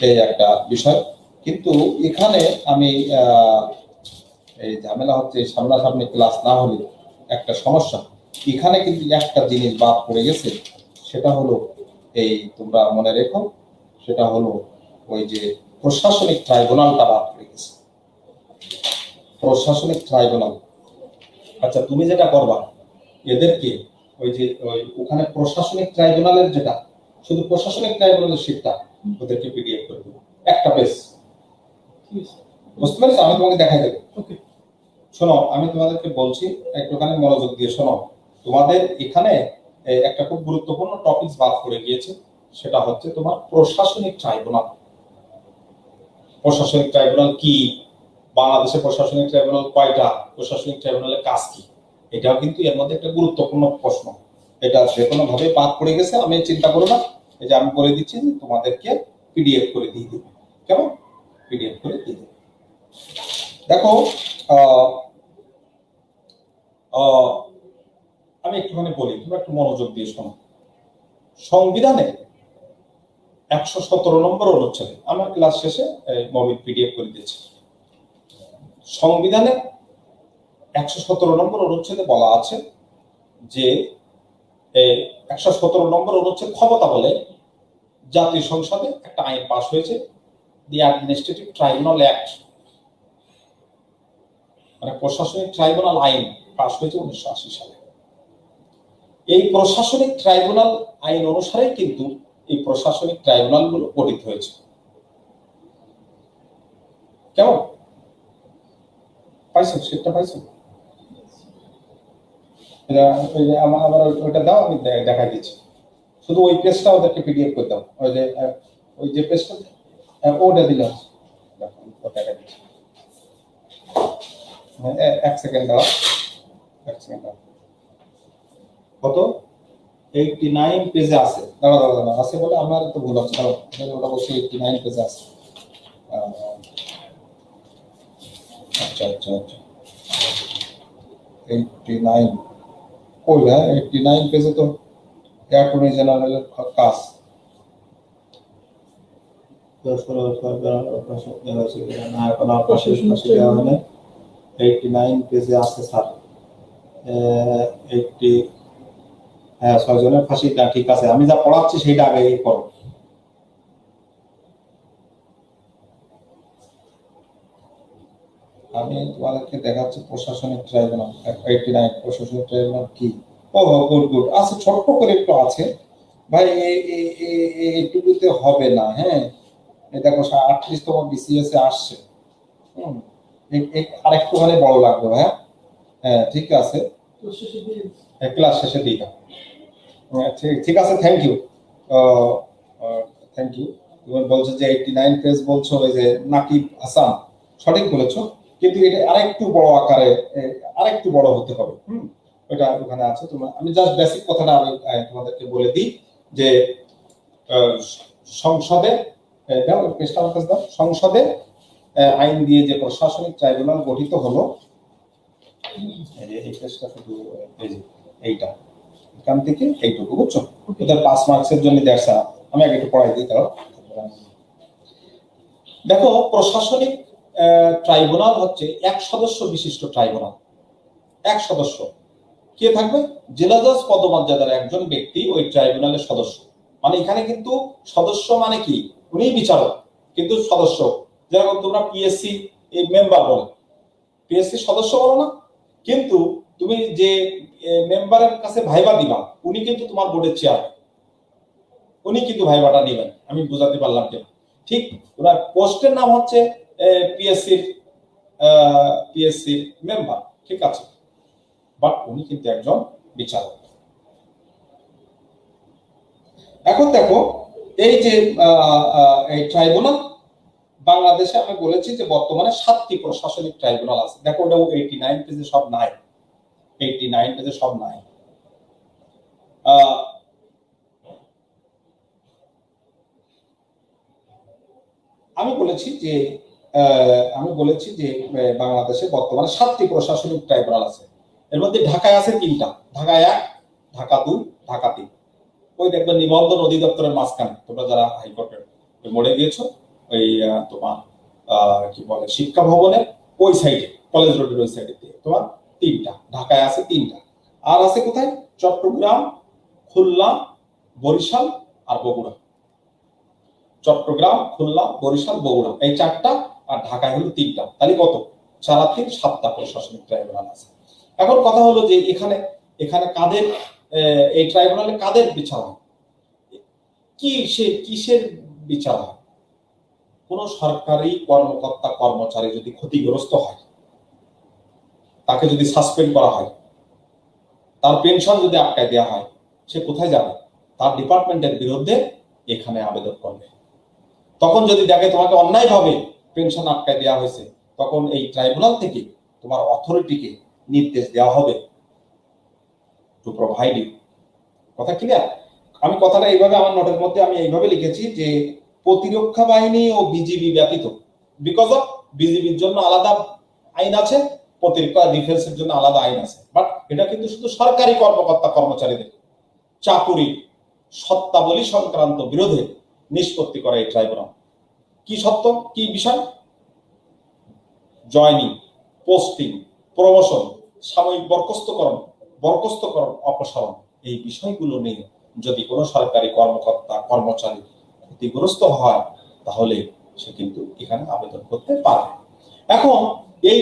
এই একটা বিষয়। কিন্তু এখানে আমি এই ঝামেলা হচ্ছে সামনাসামনি ক্লাস না হলে একটা সমস্যা। এখানে কিন্তু একটা জিনিস বাদ পড়ে গেছে, সেটা হলো এই তোমরা মনে রেখো, সেটা হলো ওই যে প্রশাসনিক ট্রাইব্যুনালটা বাদ পড়ে গেছে। প্রশাসনিক ট্রাইব্যুনাল, আচ্ছা তুমি যেটা করবা এদেরকে ওই যে ওখানে প্রশাসনিক ট্রাইব্যুনালের যেটা শুধু প্রশাসনিক ট্রাইব্যুনালের শীটটা ওদেরকে পিডিএফ করে দেবো, একটা পেজ। বুঝতে পারছো? আমি তোমাকে দেখাই দেবো। শোনো আমি তোমাদেরকে বলছি, একটুখানি মনোযোগ দিয়ে শোনো। তোমাদের এখানে একটা খুব গুরুত্বপূর্ণ টপিক বাদ পড়ে গিয়েছে, সেটা হচ্ছে তোমার প্রশাসনিক ট্রাইব্যুনাল। প্রশাসনিক ট্রাইব্যুনাল কি, বাংলাদেশের প্রশাসনিক ট্রাইব্যুনাল কয়টা, প্রশাসনিক ট্রাইব্যুনালের কাজ কি, এটাও কিন্তু এর মধ্যে একটা গুরুত্বপূর্ণ প্রশ্ন। এটা যে কোনো ভাবে বাদ পড়ে গেছে, আমি চিন্তা করো না, এই যে আমি বলে দিচ্ছি যে তোমাদেরকে পিডিএফ করে দিয়ে দেবে। কেমন? পিডিএফ করে দিয়ে দেবে। দেখো আমি একটুখানি বলি, তোমরা একটু মনোযোগ দিয়ে শোনো। সংবিধানে 117 নম্বর অনুচ্ছেদে, আমার ক্লাস শেষে মোবাইল পিডিএফ করে দিয়েছি। সংবিধানে 117 নম্বর অনুচ্ছেদে বলা আছে যে 117 নম্বর অনুচ্ছেদ ক্ষমতা বলে জাতীয় সংসদে একটা আইন পাস হয়েছে, দি অ্যাডমিনিস্ট্রেটিভ ট্রাইব্যুনাল অ্যাক্ট, মানে প্রশাসনিক ট্রাইব্যুনাল আইন পাস হয়েছে 1980 সালে। এই প্রশাসনিক ট্রাইব্যুনাল আইন অনুসারে কিন্তু এই প্রশাসনিক ট্রাইব্যুনাল গুলো গঠিত হয়েছে। কেমন পাইছো? সেটা পাইছো? আমার ওইটা দাও, আমি দেখাই দিচ্ছি। শুধু ওই পেজটা ওদেরকে পিডিএফ করে দাও, ওই যে পেজটা ওটা দিলাম, দেখা দিচ্ছি। এক সেকেন্ড দাও, এক সেকেন্ড দাও। কত? 89 পেজে আছে। দাঁড়া দাঁড়া দাঁড়া, আছে বলে আমার তো ভুল হচ্ছে। দাঁড়াও, ওটা বলছি 89 পেজে আছে। আচ্ছা আচ্ছা আচ্ছা, 89 কই? হ্যাঁ 89 পেজে তো অ্যাটর্নি জেনারেলের কাজ। 89 পেজে আছে স্যার, 80, হ্যাঁ 6 জনের ফাঁসিটা ঠিক আছে, আমি যা পড়াচ্ছি সেটা আগে করো। আমি তোমাদেরকে দেখাচ্ছি প্রশাসনিক ট্রাইব্যুনাল 89 প্রশাসনিক ট্রাইব্যুনাল কি। ও গুড গুড, আচ্ছা ছোট্ট করে একটু আছে ভাই, এইটুকুতে হবে না। হ্যাঁ এই দেখো 38তম বিসিএস এ আসছে, আরেকটুখানি বড় লাগবে ভাই। হ্যাঁ ঠিক আছে, ক্লাস শেষে দিই। ঠিক আছে, থ্যাংক ইউ, থ্যাংক ইউ। তুমি বলছো যে 89 পেজ বলছো, ওই যে নাকিব হাসান সঠিক বলেছো, কিন্তু এটা আরেকটু বড় আকারে, আরেকটু বড় হতে হবে। ওটা ওখানে আছে। তোমরা, আমি জাস্ট বেসিক কথাটা আমি তোমাদেরকে বলে দিই যে সংসদে দাও পেশটা আমার কাছে দাও, সংসদে আইন দিয়ে যে প্রশাসনিক ট্রাইব্যুনাল গঠিত হলো, এই পেশটা শুধু এইটা এখান থেকে এইটুকু, বুঝছো? ওদের 5 মার্কসের জন্য দেখছা, আমি আগে একটু পড়াই দিই। তাও দেখো, প্রশাসনিক ট্রাইব্যুনাল হচ্ছে এক সদস্য বিশিষ্ট ট্রাইব্যুনাল। এক সদস্য কে থাকবে? জেলা জজ পদমর্যাদার একজন ব্যক্তি ওই ট্রাইব্যুনালের সদস্য। মানে এখানে কিন্তু সদস্য মানে কি, উনি বিচারক কিন্তু সদস্য। যেরকম তোমরা পিএসসি মেম্বার বলো, পিএসসি সদস্য বলো না, কিন্তু তুমি যে মেম্বারের কাছে ভাইবা দিবা, উনি কিন্তু তোমার বোর্ডের চেয়ার, উনি কিন্তু ভাইবাটা নেবেন। আমি বুঝাতে পারলাম কিনা? ঠিক, ওনার পোস্টের নাম হচ্ছে পিএসসি মেম্বার, ঠিক আছে, বাট উনি কিন্তু একজন বিচারক। এখন দেখো, এই যে এই ট্রাইব্যুনাল বাংলাদেশে আমি বলেছি যে বর্তমানে 7টি প্রশাসনিক ট্রাইব্যুনাল আছে। দেখো ওটা 89 পেজে সব নাই, 89 পেজে সব নাই। আমি বলেছি যে বাংলাদেশে বর্তমানে 7টি প্রশাসনিক ট্রাইব্যুনাল আছে। এর মধ্যে ঢাকায় আছে 3টা, ঢাকা 1, ঢাকা 2, ঢাকা 3। ওই দেখবেন নিবন্ধন অধিদপ্তরের মাঝখানে, তোমরা যারা হাইকোর্টের মোড়ে গিয়েছো, ওই তোমার কি বলে শিক্ষা ভবনের ওই সাইডে, কলেজ রোডের ওই সাইডে তোমার 3টা, ঢাকায় আছে 3টা। আর আছে কোথায়? চট্টগ্রাম, খুলনা, বরিশাল আর বগুড়া। চট্টগ্রাম, খুলনা, বরিশাল, বগুড়া, এই 4টা, আর ঢাকায় হলো 3টা। তাহলে কত? 4 আর 3 7টা প্রশাসনিক ট্রাইব্যুনাল আছে। এখন কথা হলো যে এখানে কাদের, এই ট্রাইব্যুনালে কাদের বিচার হয়, কিসের বিচার হয়? কোন সরকারি কর্মকর্তা কর্মচারী যদি ক্ষতিগ্রস্ত হয়, তাকে যদি সাসপেন্ড করা হয়, তার পেনশন যদি আটকায় দেওয়া হয়, সে কোথায় যাবে? তার ডিপার্টমেন্টের বিরুদ্ধে এখানে আবেদন করবে। তখন যদি দেখে তোমাকে অন্যায়ভাবে পেনশন আটকায় দেওয়া হয়েছে, তখন এই ট্রাইব্যুনাল থেকে তোমার অথরিটিকে নির্দেশ দেওয়া হবে টু প্রোভাইড ইউ। কথা ক্লিয়ার? আমি কথাটা এইভাবে আমার নোটের মধ্যে আমি এইভাবে লিখেছি যে প্রতিরক্ষা বাহিনী ও বিজিবি ব্যতীত, বিকজ অফ বিজিবির জন্য আলাদা আইন আছে, প্রতিরক্ষা ডিফেন্সের জন্য আলাদা আইন আছে, বাট এটা কিন্তু শুধু সরকারি কর্মকর্তা কর্মচারীদের চাকুরি সত্তাবলী সংক্রান্ত বিরোধে নিষ্পত্তি করে এই ট্রাইব্যুনাল। কি সত্য, কি বিষয়? জয়নিং, পোস্টিং, প্রমোশন, সাময়িক বরখাস্তকরণ, অপসারণ, এই বিষয়গুলো নিয়ে যদি কোনো সরকারি কর্মকর্তা কর্মচারী ক্ষতিগ্রস্ত হয়, তাহলে সে কিন্তু এখানে আবেদন করতে পারে। এখন এই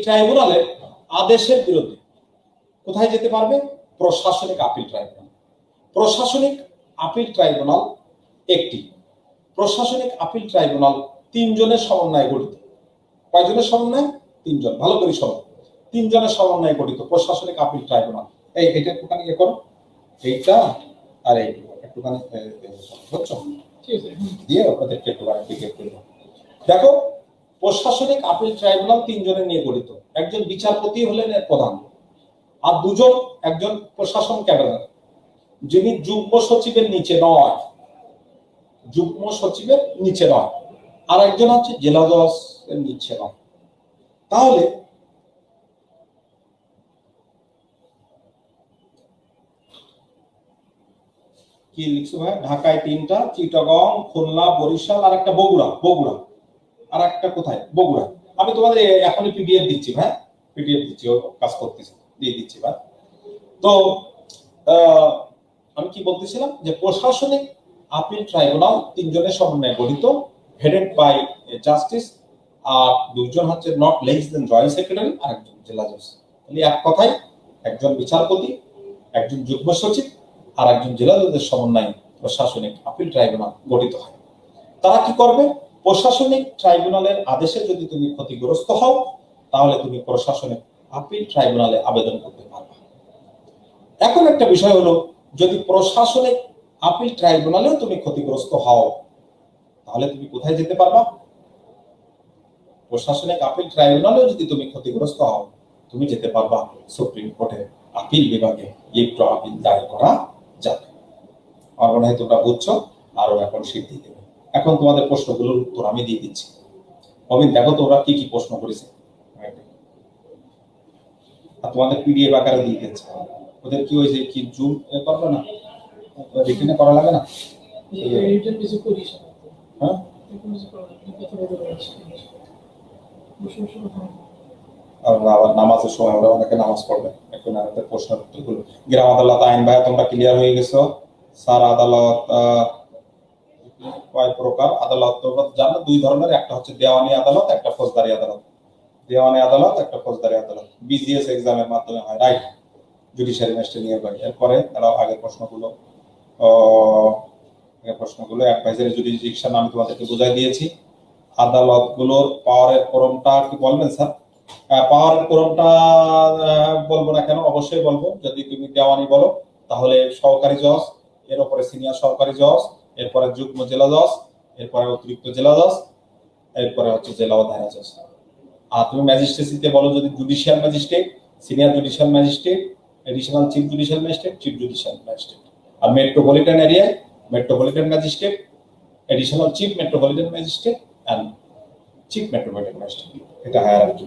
ট্রাইব্যুনালের আদেশের বিরুদ্ধে কোথায় যেতে পারবে? প্রশাসনিক আপিল ট্রাইব্যুনাল। প্রশাসনিক আপিল ট্রাইব্যুনাল একটি। প্রশাসনিক আপিল ট্রাইব্যুনাল 3 জনের সমন্বয়ে গঠিত। কয়জনের সমন্বয়? 3 জন। ভালো করে শোনো, 3 জনের সমন্বয়ে গঠিত প্রশাসনিক আপিল ট্রাইব্যুনাল। এটা একটুখানি করো, এইটা আর এইটা একটুখানি বুঝছো, দিয়ে ওদেরকে একটুখানি টিকেট করবো। দেখো, প্রশাসনিক আপিল ট্রাইব্যুনাল 3 জনের নিয়ে গঠিত। একজন বিচারপতি হলেন এর প্রধান, আর 2 জন, একজন প্রশাসন ক্যাডার, যিনি যুগ্ম সচিবের নিচে নয়, যুগ্ম সচিবের নিচে নয়, আর একজন হচ্ছে জেলা জজ এর নিচে নয়। তাহলে কি লিখছো ভাই? ঢাকায় 3টা, চিটাগং, খুলনা, বরিশাল আর একটা বগুড়া। বগুড়া আর একটা কোথায়? বগুড়া। আমি তোমাদের এখনই পিডিএফ দিচ্ছি ভাই, পিডিএফ দিচ্ছি, ও কাজ করতেছি, দিয়ে দিচ্ছি ভাই। তো আমি কি বলতেছিলাম যে প্রশাসনিক আপিল ট্রাইব্যুনাল 3 জনের সমন্বয়ে গঠিত, হেডেড বাই জাস্টিস, আর 2 জন হচ্ছে not less than joint secretary আর একজন জেলা জজ। তাহলে এক কথায় একজন বিচারপতি, একজন যুগ্ম সচিব আর একজন জেলা জজের সমন্বয়ে প্রশাসনিক আপিল ট্রাইব্যুনাল গঠিত হয়। তারা কি করবে? প্রশাসনিক ট্রাইব্যুনালের আদেশে যদি তুমি ক্ষতিগ্রস্ত হও, তাহলে তুমি প্রশাসনিক আপিল ট্রাইব্যুনালে আবেদন করতে পারবে। এখন একটা বিষয় হলো, যদি প্রশাসনিক আপিল ট্রাইব্যুনালেও তুমি ক্ষতিগ্রস্ত হও, তাহলে তুমি কোথায় যেতে পারবা? প্রশাসনিক আপিল ট্রাইব্যুনালেও যদি তুমি ক্ষতিগ্রস্ত হও, তুমি যেতে পারবা সুপ্রিম কোর্টের আপিল বিভাগে লিভ টু আপিল দায়ের করা যাবে। আমার মনে হয় তোমরা বুঝছো, আরো এখন সিদ্ধি দেবে। এখন তোমাদের প্রশ্নগুলোর উত্তর আমি দিয়ে দিচ্ছি। অবিন, দেখো তোমরা কি কি প্রশ্ন করেছে, আর তোমাদের পিডিএফ আকারে দিয়ে দিচ্ছে। ওদের কি হয়েছে, কি জুম করবে না, রিটেনে করা লাগে না? হ্যাঁ, আবার নামাজের সময় ওরা অনেকে নামাজ পড়বে। এখন আমাদের প্রশ্নের উত্তরগুলো, গ্রাম আদালত আইন ভাই তোমরা ক্লিয়ার হয়ে গেছো? স্যার আদালত কয় প্রকার? আদালত তোমরা জানো 2 ধরনের, একটা হচ্ছে দেওয়ানি আদালত, একটা ফৌজদারি আদালত। দেওয়ানি আদালত, একটা ফৌজদারি আদালত। বিজিএস এক্সামের মাধ্যমে হয়, রাইট? জুডিশিয়ারি ম্যাজিস্ট্রেট নিয়োগ হয়। এরপরে তারাও আগের প্রশ্নগুলো অ্যাডভাইজারি জুডিশিয়াল আমি তোমাদেরকে বুঝাই দিয়েছি। আদালতগুলোর পাওয়ারের ক্রমটা কি বলবেন স্যার? পাওয়ারের ক্রমটা বলবো না কেন, অবশ্যই বলবো। যদি তুমি দেওয়ানি বলো, তাহলে সহকারী জজ, এর উপরে সিনিয়র সহকারী জজ, এরপরে যুগ্ম জেলা জজ, এরপরে অতিরিক্ত জেলা জজ, এরপরে হচ্ছে জেলা ও দায়রা জজ। আর তুমি ম্যাজিস্ট্রেসিতে বলো যদি judicial magistrate, senior judicial magistrate, additional chief judicial magistrate, chief judicial magistrate. আর মেট্রোপলিটন এরিয়ায় metropolitan magistrate, additional chief metropolitan magistrate and chief metropolitan magistrate. এটা হায়ারার্কি।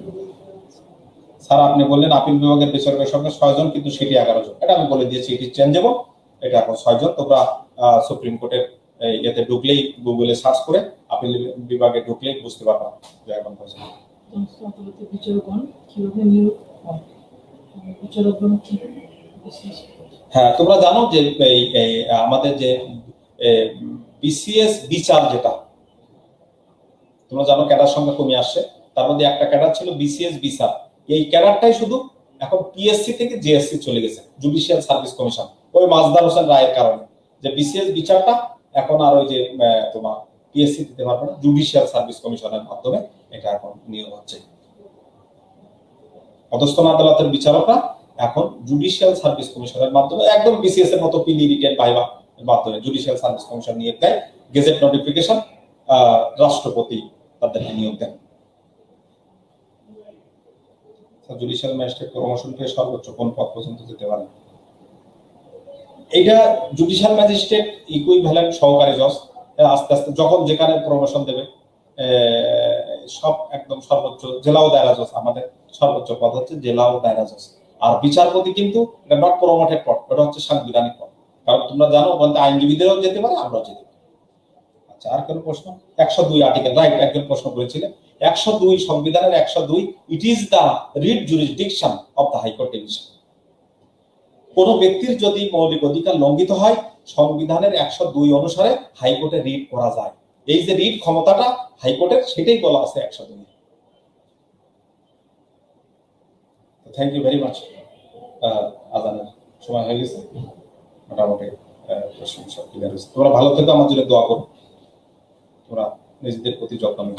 স্যার আপনি বললেন আপিল বিভাগের বিচারকের সঙ্গে 6 জন, কিন্তু সেটি 11 জন। এটা আমি বলে দিয়েছি, এটি চেঞ্জেবল। এটা এখন 6 জন। তোমরা সুপ্রিম কোর্টের এতে ঢুকলেই, গুগলে সার্চ করে আপিল বিভাগে ঢুকলেই বুঝতে পারবা যে এখন কয়জন। হ্যাঁ, তোমরা জানো যে আমাদের যে বিসিএস বিচার, যেটা তোমরা জানো ক্যাডার সংখ্যা কমে আসছে, তার মধ্যে একটা ক্যাডার ছিল বিসিএস বিচার। এই ক্যাডারটাই শুধু এখন পিএসসি থেকে জিএসসি চলে গেছে, জুডিশিয়াল সার্ভিস কমিশন, ওই মাজদার হোসেন রায়ের কারণে। যে বিসিএস বিচারটা এখন আর ওই যে তোমার পিএসসি দিতে পারবে না, জুডিশিয়াল সার্ভিস কমিশনের মাধ্যমে এটা এখন নিয়োগ হচ্ছে। অধস্তন আদালতের বিচারকরা এখন জুডিশিয়াল সার্ভিস কমিশনের মাধ্যমে, একদম বিসিএস এর মতো পিলি রিটেন ভাইবা মাধ্যমে জুডিশিয়াল সার্ভিস কমিশন নিয়োগ দেয়। গেজেট নোটিফিকেশন রাষ্ট্রপতি তাদেরকে নিয়োগ দেন। জুডিশিয়াল ম্যাজিস্ট্রেট প্রমোশন পেয়ে সর্বোচ্চ কোন পদ পর্যন্ত যেতে পারে? এইটা জুডিশিয়াল ম্যাজিস্ট্রেট ইকুইভ্যালেন্ট সহকারী জজ। আস্তে আস্তে যখন যেখানে প্রমোশন দেবে, সব একদম সর্বোচ্চ জেলা ও দায়রা জজ। আমাদের সর্বোচ্চ পদ হচ্ছে জেলা ও দায়রা জজ। আর বিচারপতি কিন্তু এটা নট প্রমোটেড পদ, এটা হচ্ছে সাংবিধানিক পদ। কারণ তোমরা জানো বলতে আইনজীবীদেরও যেতে পারে, আমরাও যেতে পারি। আচ্ছা, আর কোন প্রশ্ন? 102 আর্টিকেল, রাইট, একজন প্রশ্ন করেছিলেন। 102 সংবিধানের 102, ইট is the writ jurisdiction of the high court division. কোন ব্যক্তির যদি মৌলিক অধিকার লঙ্ঘিত হয়, সংবিধানের 102 অনুসারে হাইকোর্টে রিট করা যায়। এই যে রিট ক্ষমতাটা হাইকোর্টের, সেটাই বলা আছে 102। Thank you very much. আজানের সময় হয়ে গেছে, মোটামুটি প্রশ্ন সব ক্লিয়ার হয়েছে। তোমরা ভালো থেকো, আমার জন্য দোয়া করো। তোমরা নিজেদের প্রতি যত্ন নিও।